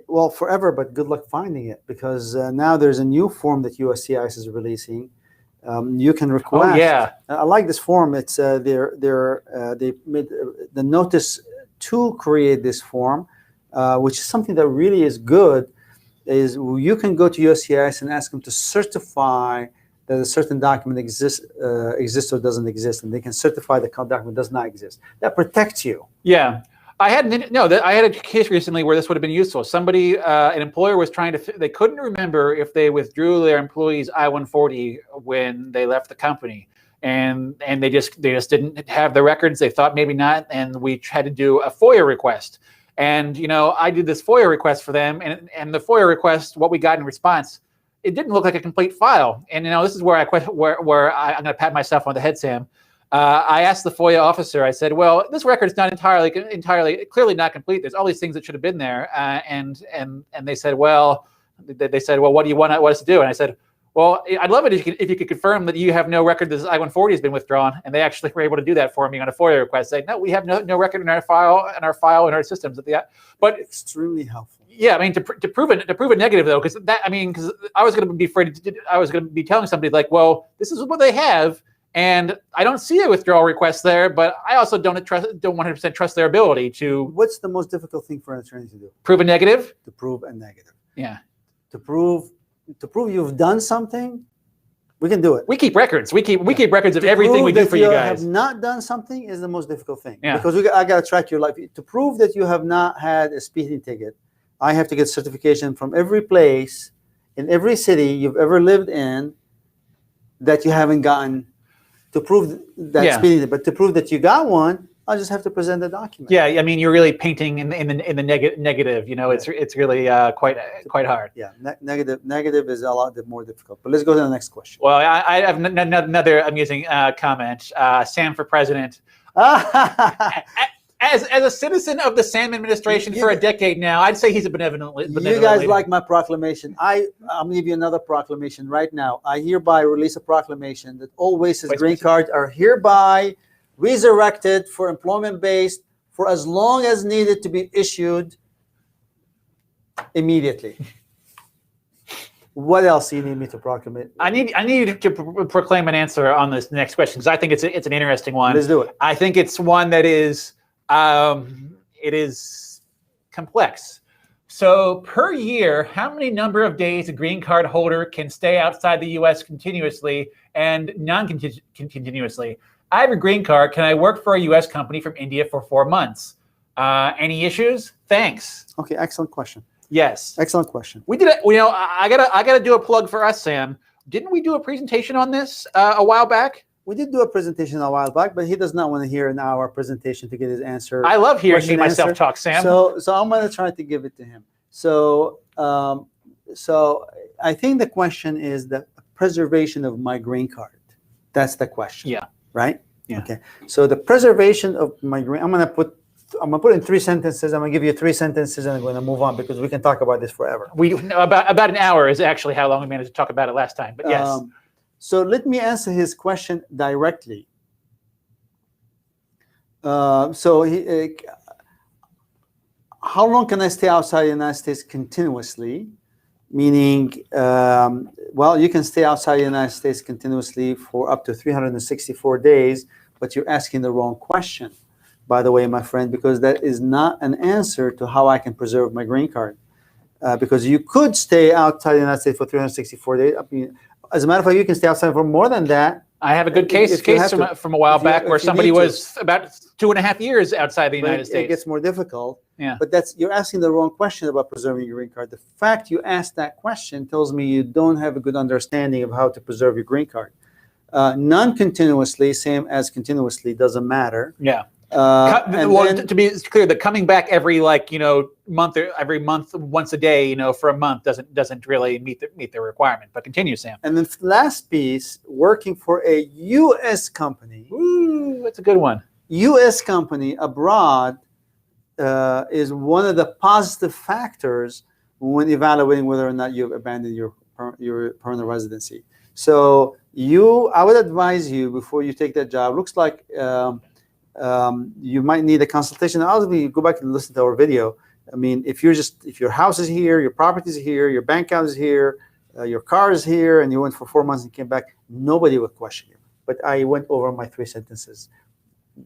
Well, forever, but good luck finding it, because now there's a new form that USCIS is releasing. You can request. Oh, yeah. I like this form. It's they made the notice to create this form, which is something that really is good. Is you can go to USCIS and ask them to certify that a certain document exists or doesn't exist, and they can certify the document does not exist. That protects you. Yeah. I had a case recently where this would have been useful. Somebody, an employer was trying to, they couldn't remember if they withdrew their employees I-140 when they left the company. And they just didn't have the records. They thought maybe not. And we had to do a FOIA request. And, I did this FOIA request for them. And the FOIA request, what we got in response, it didn't look like a complete file. And, this is where I'm going to pat myself on the head, Sam. I asked the FOIA officer, I said, well, this record is not entirely, clearly not complete. There's all these things that should have been there. And they said, well, what do you want us to do? And I said, well, I'd love it if you could confirm that you have no record that this I-140 has been withdrawn. And they actually were able to do that for me on a FOIA request. Saying, no, we have no record in our file in our systems. But extremely helpful. Yeah, I mean, to prove a negative though, because I was going to be afraid. I was going to be telling somebody like, well, this is what they have. And I don't see a withdrawal request there, but I also don't 100% trust their ability to. What's the most difficult thing for an attorney to do? Prove a negative? To prove a negative. Yeah. To prove you've done something, we can do it. We keep records. We keep records of everything we do for you guys. Have not done something is the most difficult thing. Yeah. Because I got to track your life. To prove that you have not had a speeding ticket, I have to get certification from every place in every city you've ever lived in that you haven't gotten. To prove that speeding, but to prove that you got one, I just have to present the document. Yeah, I mean, you're really painting in the negative. It's really quite hard. Yeah, negative is a lot more difficult. But let's go to the next question. Well, I have another amusing comment. Sam for president. As a citizen of the Sam administration for a decade now, I'd say he's a benevolent You guys leader. like my proclamation. I'm going to give you another proclamation right now. I hereby release a proclamation that all WASES green cards are hereby resurrected for employment-based for as long as needed to be issued immediately. What else do you need me to proclaim? I need you to proclaim an answer on this next question because I think it's an interesting one. Let's do it. I think it's one that is it is complex. So per year, how many number of days a green card holder can stay outside the U.S. continuously and non-continuously? I have a green card. Can I work for a U.S. company from India for 4 months? Any issues? Thanks. Okay, excellent question. Yes. Excellent question. We did it. I gotta do a plug for us, Sam. Didn't we do a presentation on this a while back? We did do a presentation a while back, but he does not want to hear an hour presentation to get his answer. I love hearing myself talk, Sam. So I'm going to try to give it to him. So I think the question is the preservation of my green card. That's the question. Yeah. Right? Yeah. Okay. So the preservation of my green, I'm going to put in 3 sentences. I'm going to give you 3 sentences and I'm going to move on because we can talk about this forever. About an hour is actually how long we managed to talk about it last time, but yes. So let me answer his question directly. How long can I stay outside the United States continuously? Meaning, you can stay outside the United States continuously for up to 364 days, but you're asking the wrong question, by the way, my friend, because that is not an answer to how I can preserve my green card. Because you could stay outside the United States for 364 days. I mean, as a matter of fact, you can stay outside for more than that. I have a good case from a while back where somebody was about 2.5 years outside the United States. It gets more difficult. Yeah. But you're asking the wrong question about preserving your green card. The fact you asked that question tells me you don't have a good understanding of how to preserve your green card. Non-continuously, same as continuously, doesn't matter. Yeah. To be clear, the coming back every month or every month once a day, for a month doesn't really meet the requirement. But continue, Sam. And then last piece, working for a U.S. company. Ooh, that's a good one. U.S. company abroad is one of the positive factors when evaluating whether or not you've abandoned your permanent residency. So I would advise you before you take that job. Looks like you might need a consultation. Obviously, go back and listen to our video. I mean, if your house is here, your property is here, your bank account is here, your car is here, and you went for 4 months and came back, nobody would question you. But I went over my 3 sentences.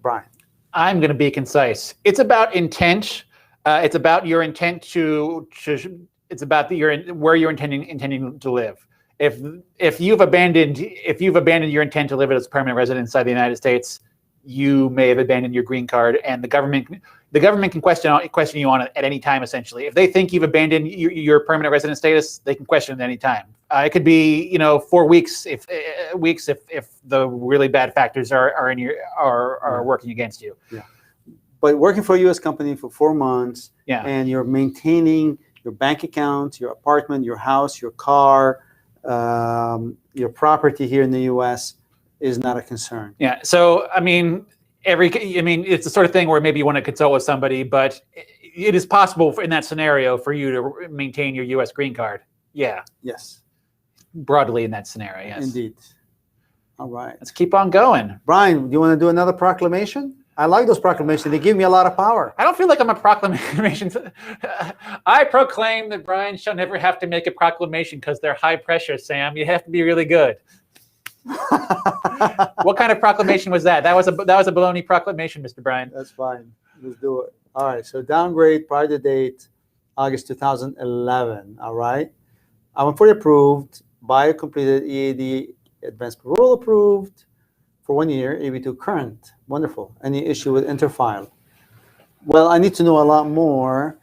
Brian. I'm going to be concise. It's about intent. It's about your intent it's about where you're intending to live. If you've abandoned your intent to live as a permanent resident inside the United States, you may have abandoned your green card, and the government can question you on it at any time. Essentially, if they think you've abandoned your permanent resident status, they can question it at any time. It could be 4 weeks if the really bad factors are working against you. Yeah. But working for a U.S. company for 4 months, Yeah. and you're maintaining your bank account, your apartment, your house, your car, your property here in the U.S. is not a concern. Yeah. So I mean, it's the sort of thing where maybe you want to consult with somebody, but it is possible in that scenario for you to maintain your U.S. green card. Yeah. Yes. Broadly in that scenario, yes. Indeed. All right. Let's keep on going. Brian, do you want to do another proclamation? I like those proclamations. They give me a lot of power. I don't feel like I'm a proclamation. I proclaim that Brian shall never have to make a proclamation because they're high pressure, Sam. You have to be really good. What kind of proclamation was that? That was a baloney proclamation, Mr. Brian. That's fine. Let's do it. All right. So downgrade prior to date, August 2011. All right. I'm fully approved. Bio completed, EAD advanced parole approved for 1 year, AB2 current. Wonderful. Any issue with interfile? Well, I need to know a lot more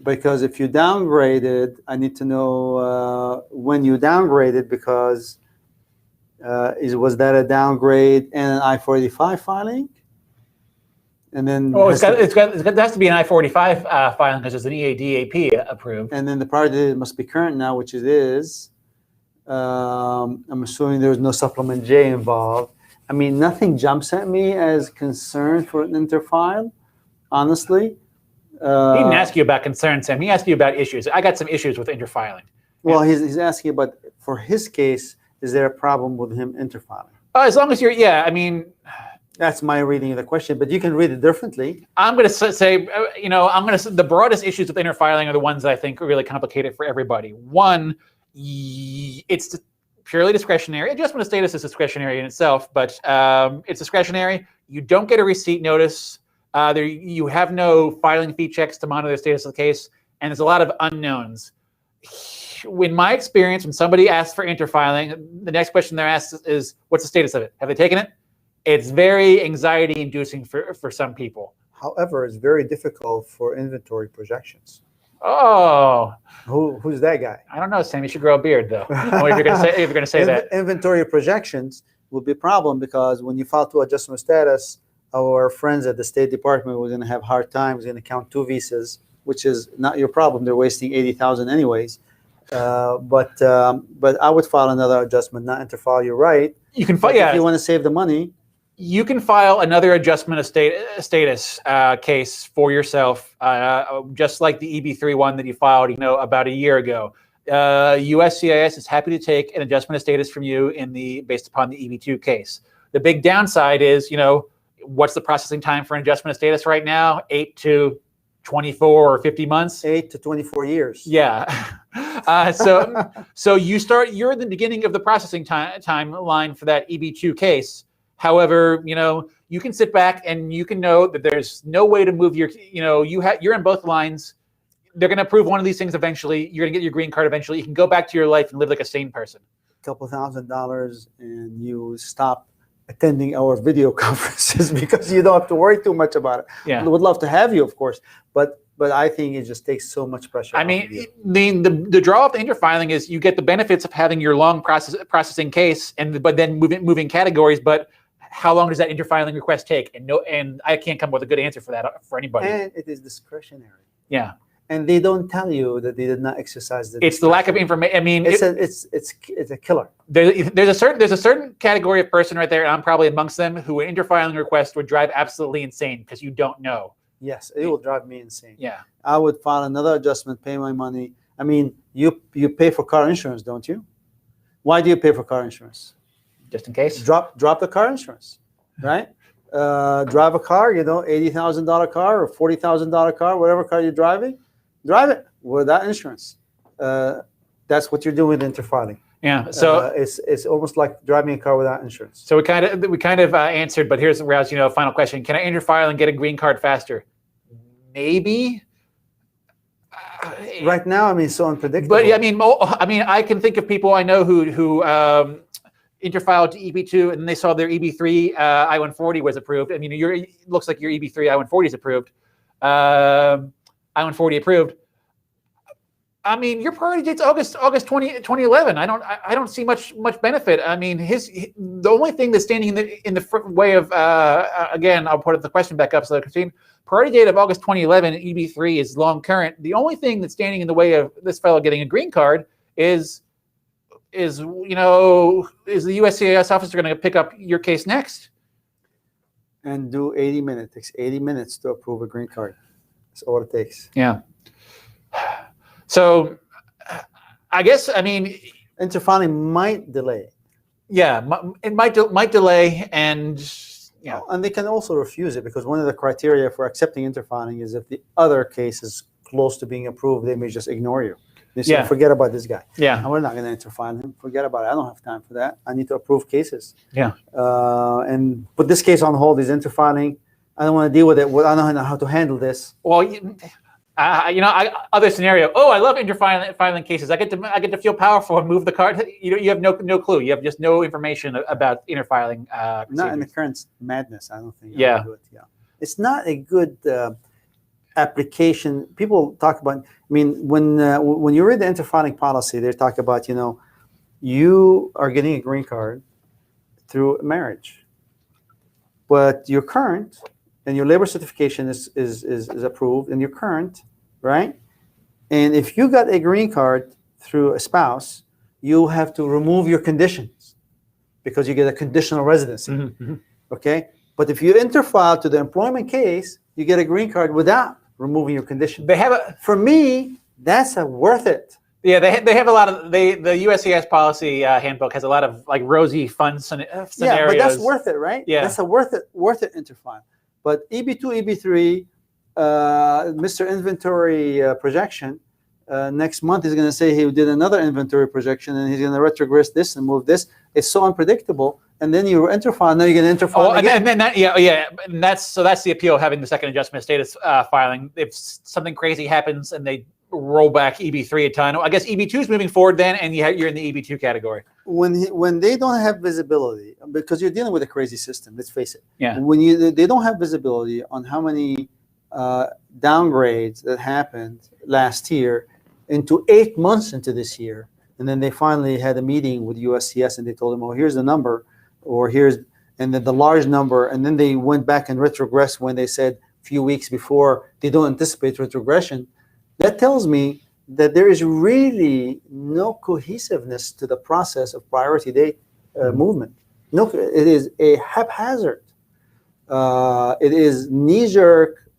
because if you downgraded, I need to know when you downgraded because was that a downgrade and an I-485 filing? And then it has to be an I-485 filing because there's an EAD AP approved. And then the prior date must be current now, which it is. I'm assuming there's no supplement J involved. I mean, nothing jumps at me as concern for an interfile, honestly. He didn't ask you about concerns, Sam. He asked you about issues. I got some issues with interfiling. Well, he's asking about, for his case, is there a problem with him interfiling? As long as you're, I mean... That's my reading of the question, but you can read it differently. I'm going to say, the broadest issues with interfiling are the ones that I think are really complicated for everybody. One, it's purely discretionary. Adjustment of status is discretionary in itself, but it's discretionary. You don't get a receipt notice. You have no filing fee checks to monitor the status of the case, and there's a lot of unknowns. In my experience, when somebody asks for interfiling, the next question they're asked is, what's the status of it? Have they taken it? It's very anxiety-inducing for some people. However, it's very difficult for inventory projections. Oh, who's that guy? I don't know, Sam. You should grow a beard, though. If you're going to say that. Inventory projections will be a problem because when you file to adjustment status, our friends at the State Department were going to have hard times. Going to count 2 visas, which is not your problem. They're wasting $80,000 anyways. But I would file another adjustment, not interfile. You're right. You can file. If you want to save the money. You can file another adjustment of status case for yourself, just like the EB3 one that you filed, about a year ago. USCIS is happy to take an adjustment of status from you based upon the EB2 case. The big downside is, what's the processing time for an adjustment of status right now? 8 to 24 or 50 months. 8 to 24 years. Yeah. So you're in the beginning of the processing timeline for that EB2 case. However, you can sit back and you can know that there's no way to move you're in both lines. They're going to approve one of these things eventually. You're going to get your green card eventually. You can go back to your life and live like a sane person. A couple $1,000 and you stop attending our video conferences because you don't have to worry too much about it. Yeah. We would love to have you, of course, but I think it just takes so much pressure. I mean, the draw of the interfiling is you get the benefits of having your long processing case, but then moving categories. But how long does that interfiling request take? And I can't come up with a good answer for that for anybody. And it is discretionary. Yeah. And they don't tell you that they did not exercise the. It's the lack of information. I mean, it's a killer. There's a certain category of person right there, and I'm probably amongst them, who an interfiling request would drive absolutely insane because you don't know. Yes, it will drive me insane. Yeah. I would file another adjustment, pay my money. I mean, you pay for car insurance, don't you? Why do you pay for car insurance? Just in case. Drop the car insurance, right? Drive a car, $80,000 car or $40,000 car, whatever car you're driving, drive it without insurance. That's what you're doing with interfiling. Yeah. So it's almost like driving a car without insurance. So we kind of answered, but here's final question: can I interfile and get a green card faster? Maybe. Right now, I mean, so unpredictable. But I mean, I can think of people I know who interfiled to EB2, and they saw their EB3 I-140 was approved. I mean, it looks like your EB3 I-140 is approved. I-140 approved. I mean, your priority date's August 2011. I don't see much benefit. I mean, the only thing that's standing in the way of again, I'll put the question back up so that Christine, priority date of August 2011 EB3 is long current. The only thing that's standing in the way of this fellow getting a green card is the USCIS officer going to pick up your case next and do 80 minutes. It takes 80 minutes to approve a green card. That's all it takes. Yeah. So, I guess, I mean, interfiling might delay. Yeah, it might delay, and yeah, and they can also refuse it, because one of the criteria for accepting interfiling is if the other case is close to being approved, they may just ignore you. They say, forget about this guy. Yeah, and we're not going to interfile him. Forget about it. I don't have time for that. I need to approve cases. Yeah, and put this case on hold. He's interfiling. I don't want to deal with it. I don't know how to handle this. Well, other scenario. Oh, I love interfiling cases. I get to feel powerful and move the card. You have no clue. You have just no information about interfiling. Not in the current madness. I don't think. Yeah. Do it. Yeah. It's not a good application. People talk about. I mean, when you read the interfiling policy, they talk about you are getting a green card through marriage, but you're current. And your labor certification is approved, and you're current, right? And if you got a green card through a spouse, you have to remove your conditions because you get a conditional residency, okay? But if you interfile to the employment case, you get a green card without removing your condition. For me, that's worth it. Yeah, they have a lot of the USCIS policy handbook has a lot of like rosy fun scenarios. Yeah, but that's worth it, right? Yeah, that's worth it interfile. But EB2, EB3, Mr. Inventory projection, next month he's going to say he did another inventory projection, and he's going to retrogress this and move this. It's so unpredictable. And then you interfile. Now you're going to interfile again. And then and that's the appeal of having the second adjustment of status filing. If something crazy happens and they roll back EB3 a ton, I guess EB2 is moving forward then, and you're in the EB2 category. When they don't have visibility, because you're dealing with a crazy system, let's face it. Yeah. When they don't have visibility on how many downgrades that happened last year into 8 months into this year, and then they finally had a meeting with USCIS and they told them, oh, here's the number, and then the large number, and then they went back and retrogressed when they said a few weeks before they don't anticipate retrogression. That tells me that there is really no cohesiveness to the process of priority date movement. No, it is a haphazard. It is knee-jerk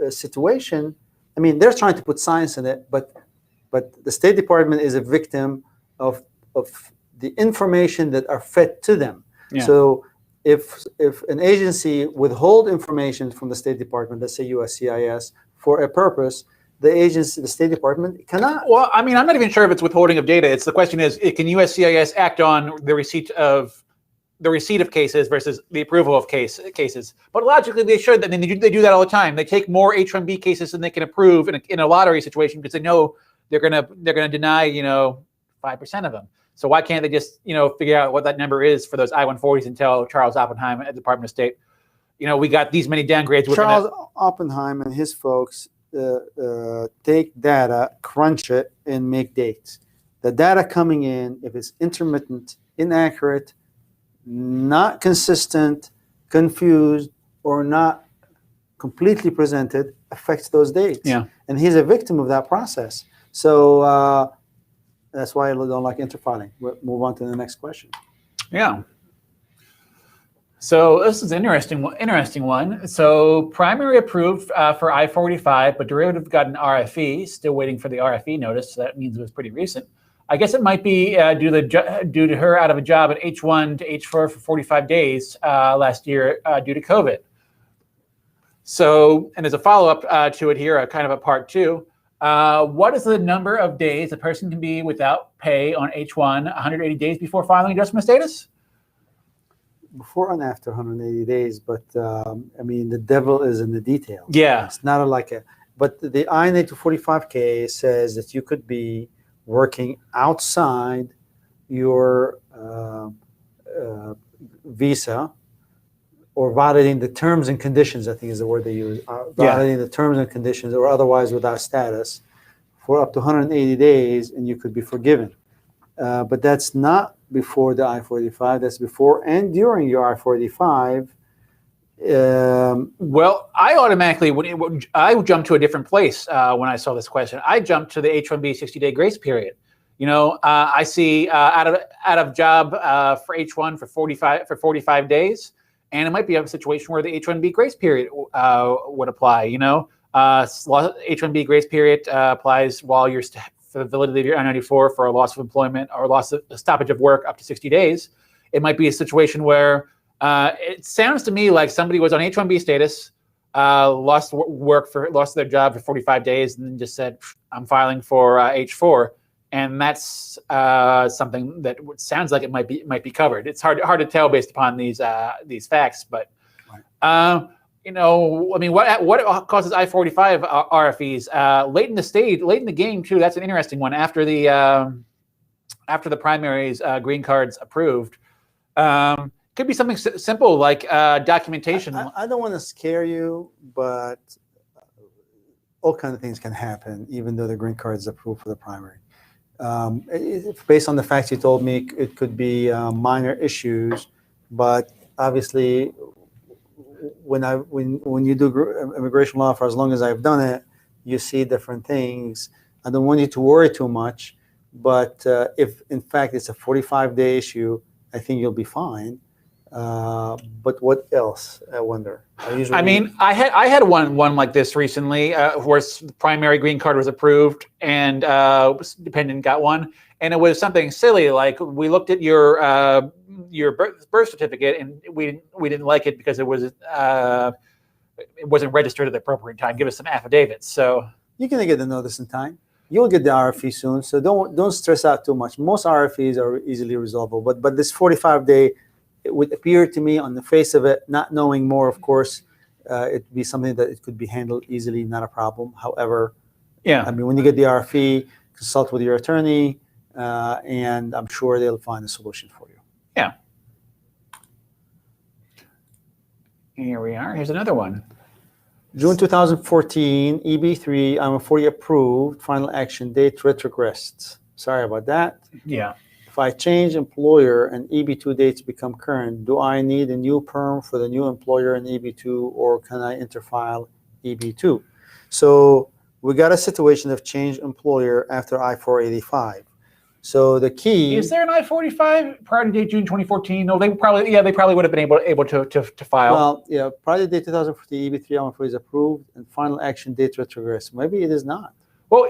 situation. I mean, they're trying to put science in it, but the State Department is a victim of the information that are fed to them. Yeah. So if an agency withhold information from the State Department, let's say USCIS, for a purpose, the State Department cannot. Well, I mean, I'm not even sure if it's withholding of data. The question is, can USCIS act on the receipt of cases versus the approval of cases? But logically, they should. I mean, they do that all the time. They take more H-1B cases than they can approve in a lottery situation because they know they're gonna deny 5% of them. So why can't they just figure out what that number is for those I-140s and tell Charles Oppenheim at the Department of State, we got these many downgrades. Charles Oppenheim and his folks take data, crunch it, and make dates. The data coming in, if it's intermittent, inaccurate, not consistent, confused, or not completely presented, affects those dates. Yeah. And he's a victim of that process. So that's why I don't like interfiling. We'll move on to the next question. Yeah. So this is an interesting one. So primary approved for I-45, but derivative got an RFE. Still waiting for the RFE notice. So that means it was pretty recent. I guess it might be due to her out of a job at H1 to H4 for 45 days last year due to COVID. So, and there's a follow-up to it here, kind of a part two. What is the number of days a person can be without pay on H1 180 days before filing adjustment status? Before and after 180 days, but I mean, the devil is in the details. Yeah. It's not but the INA 245K says that you could be working outside your visa, or violating the terms and conditions, I think is the word they use, violating the terms and conditions, or otherwise without status, for up to 180 days, and you could be forgiven. But that's not before the I-485. That's before and during your I-485. Well, I automatically I jumped to a different place when I saw this question. I jumped to the H-1B 60-day grace period. I see out of job for H-1 for 45 days, and it might be a situation where the H-1B grace period would apply. H-1B grace period applies while you're for the validity of your I-94 for a loss of employment or a stoppage of work up to 60 days. It might be a situation where it sounds to me like somebody was on H-1B status, lost their job for 45 days, and then just said, "I'm filing for H-4," and that's something that sounds like it might be covered. It's hard to tell based upon these facts, but I mean, what causes I-485 RFEs late in the game too? That's an interesting one. After the primaries, green cards approved. Could be something simple like documentation. I don't want to scare you, but all kinds of things can happen, even though the green card is approved for the primary. Based on the facts you told me, it could be minor issues, but obviously, when you do immigration law for as long as I've done it, you see different things. I don't want you to worry too much, but if in fact it's a 45-day issue, I think you'll be fine. But what else? I wonder. I mean, I had one like this recently, where the primary green card was approved and dependent got one, and it was something silly like we looked at your birth certificate and we didn't like it because it wasn't registered at the appropriate time. Give us some affidavits. So you're gonna get the notice in time. You'll get the RFE soon, so don't stress out too much. Most RFEs are easily resolvable, but this 45-day. It would appear to me on the face of it, not knowing more, of course, it'd be something that it could be handled easily, not a problem. However, I mean, when you get the RFE, consult with your attorney, and I'm sure they'll find a solution for you. Yeah. Here we are. Here's another one. June 2014, EB3, I-140 approved, final action date retrogressed. Sorry about that. Yeah. If I change employer and EB2 dates become current, do I need a new perm for the new employer in EB2, or can I interfile EB2? So we got a situation of change employer after I-485. So the key is there an I-45 prior to date June 2014? No, they probably would have been able to file. Well, yeah, prior to date 2014, EB3 I-140 is approved, and final action date retrogressed. Maybe it is not. Well,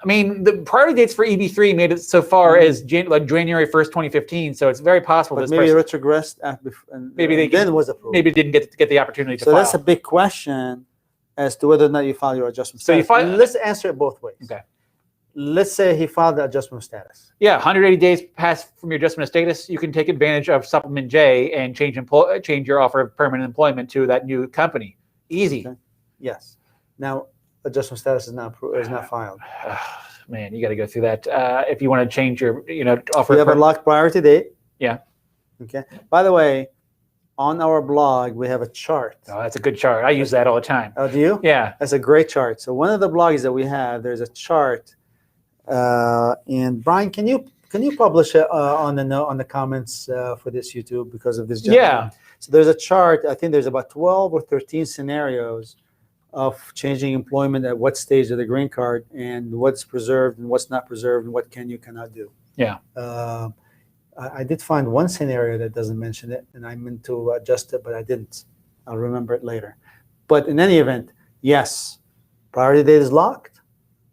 I mean, the priority dates for EB3 made it so far as January 1st, 2015. So it's very possible but maybe retrogressed after, maybe then was approved. Maybe didn't get the opportunity to file. So that's a big question as to whether or not you file your adjustment status. Let's answer it both ways. Okay. Let's say he filed the adjustment status. Yeah, 180 days passed from your adjustment of status. You can take advantage of Supplement J and change your offer of permanent employment to that new company. Easy. Okay. Yes. Now, adjustment status is not filed. Man, you got to go through that if you want to change your offer. You have a locked priority date. Yeah. Okay. By the way, on our blog we have a chart. Oh, that's a good chart. I use that all the time. Oh, do you? Yeah. That's a great chart. So one of the blogs that we have, there's a chart. And Brian, can you publish it on the comments for this YouTube because of this gentleman? Yeah. So there's a chart. I think there's about 12 or 13 scenarios of changing employment at what stage of the green card, and what's preserved and what's not preserved, and what cannot do. Yeah. I did find one scenario that doesn't mention it, and I meant to adjust it, but I didn't. I'll remember it later. But in any event, yes, priority date is locked.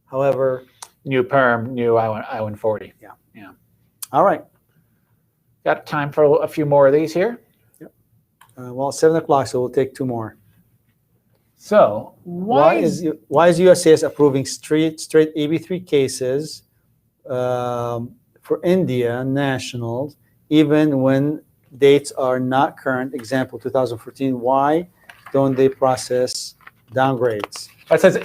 However, new perm, new I-140. Yeah. Yeah. All right. Got time for a few more of these here? Yep. Well, 7 o'clock, so we'll take 2 more. So why is USCIS approving straight EB3 cases for India nationals, even when dates are not current? Example, 2014. Why don't they process downgrades? It says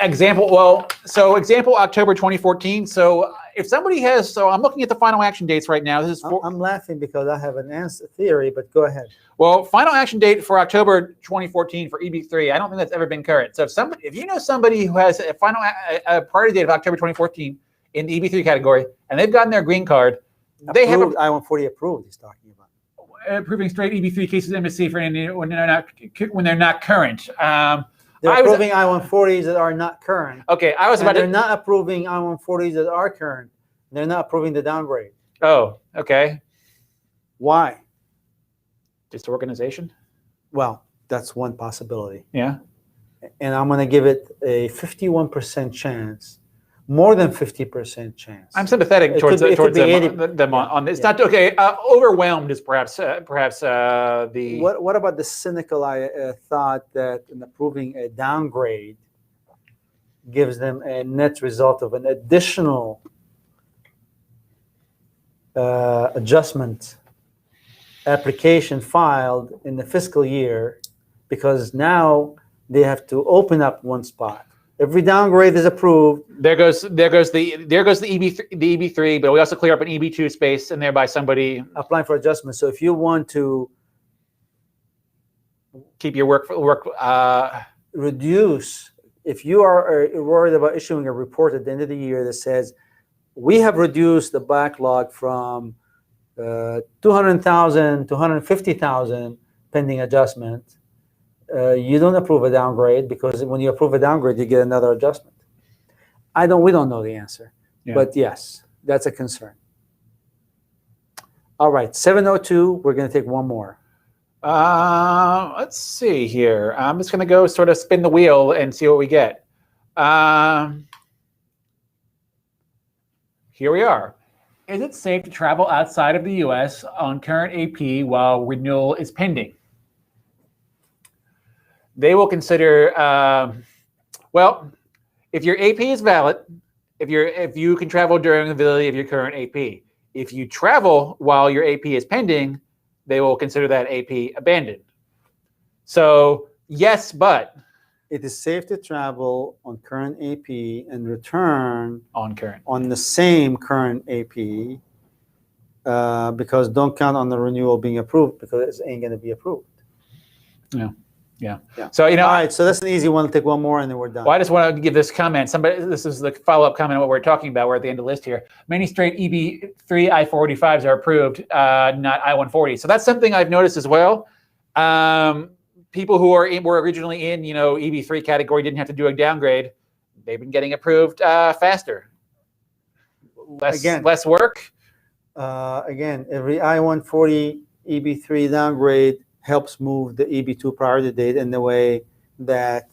example. Well, so example October 2014. So if somebody has, so I'm looking at the final action dates right now. This is I'm laughing because I have an answer theory, but go ahead. well, final action date for October 2014 for EB3. I don't think that's ever been current. So if you know somebody who has a final a priority date of October 2014 in the EB3 category, and they've gotten their green card, they have I-140 approved. He's talking about approving straight EB3 cases embassy for any when they're not current. they're approving I-140s that are not current. Okay, I was about They're to. not approving I-140s that are current. They're not approving the downgrade. Oh, okay. Why? Just organization. Well, that's one possibility. Yeah. And I'm going to give it a 51% chance, more than 50% chance. I'm sympathetic towards them on this. It's not okay. Overwhelmed is perhaps the. What about the cynical thought that in approving a downgrade gives them a net result of an additional adjustment application filed in the fiscal year, because now they have to open up one spot. Every downgrade is approved. There goes the EB3, but we also clear up an EB2 space and thereby somebody applying for adjustment. So if you want to keep your work reduce, if you are worried about issuing a report at the end of the year that says we have reduced the backlog from 200,000 to 150,000 pending adjustment, you don't approve a downgrade, because when you approve a downgrade, you get another adjustment. We don't know the answer, but yes, that's a concern. All right, 702, we're going to take one more. Let's see here. I'm just going to go sort of spin the wheel and see what we get. Here we are. Is it safe to travel outside of the U.S. on current AP while renewal is pending? They will consider, well, if your AP is valid, if you can travel during the validity of your current AP. If you travel while your AP is pending, they will consider that AP abandoned. So yes, but it is safe to travel on current AP and return on the same current AP, because don't count on the renewal being approved, because it ain't going to be approved. Yeah. So all right. So that's an easy one. I'll take one more and then we're done. Well, I just want to give this comment. This is the follow-up comment on what we're talking about. We're at the end of the list here. Many straight EB3 I-485s are approved, not I-140. So that's something I've noticed as well. People who were originally in EB3 category didn't have to do a downgrade. They've been getting approved faster. Less work. Again, every I-140 EB3 downgrade helps move the EB2 priority date in the way that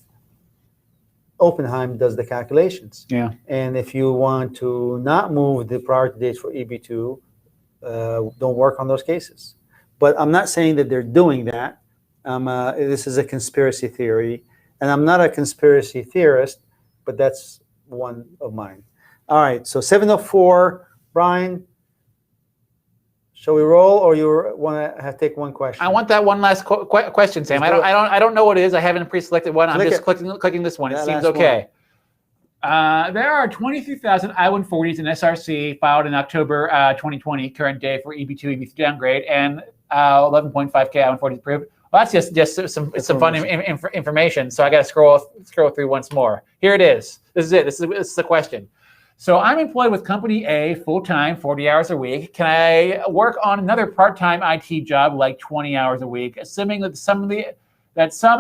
Oppenheim does the calculations. Yeah. And if you want to not move the priority dates for EB2, don't work on those cases. But I'm not saying that they're doing that. This is a conspiracy theory, and I'm not a conspiracy theorist, but that's one of mine. All right, so 704, Brian. Shall we roll, or you want to take one question? I want that one last question, Sam. I don't know what it is. I haven't pre-selected one. I'm just clicking this one. It seems okay. There are 23,000 I-140s in SRC filed in October 2020, current day for EB2, EB3 downgrade, and 11.5K I-140s approved. Well, that's just some fun information. So I got to scroll through once more. Here it is. This is it. This is the question. So I'm employed with company A full-time, 40 hours a week. Can I work on another part-time IT job like 20 hours a week, assuming that some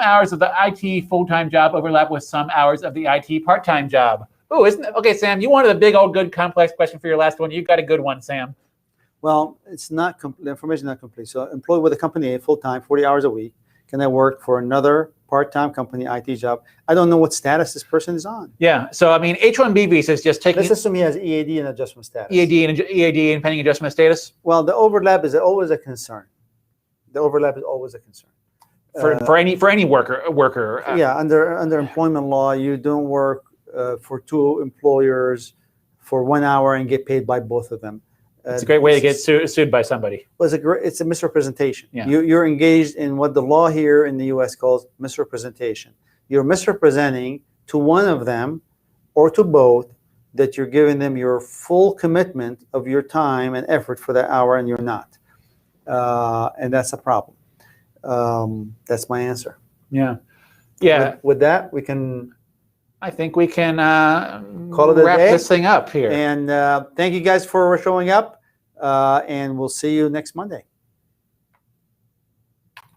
hours of the IT full-time job overlap with some hours of the IT part-time job? Oh, isn't it? Okay, Sam, you wanted a big old good complex question for your last one. You got a good one, Sam. Well, it's not the information is not complete. So employed with a company A full-time, 40 hours a week. Can I work for another part-time company IT job? I don't know what status this person is on. Yeah. So I mean, H-1B visa is just taking. Let's assume he has EAD and adjustment status. EAD and pending adjustment status. Well, the overlap is always a concern. The overlap is always a concern. For any worker. Yeah, under employment law, you don't work for two employers for 1 hour and get paid by both of them. It's a great way to get sued by somebody. Well, it's a misrepresentation. Yeah. You're engaged in what the law here in the U.S. calls misrepresentation. You're misrepresenting to one of them or to both that you're giving them your full commitment of your time and effort for that hour, and you're not. And that's a problem. That's my answer. Yeah. Yeah. With that, we can I think we can call it a wrap day. this thing up here. And thank you guys for showing up. And we'll see you next Monday.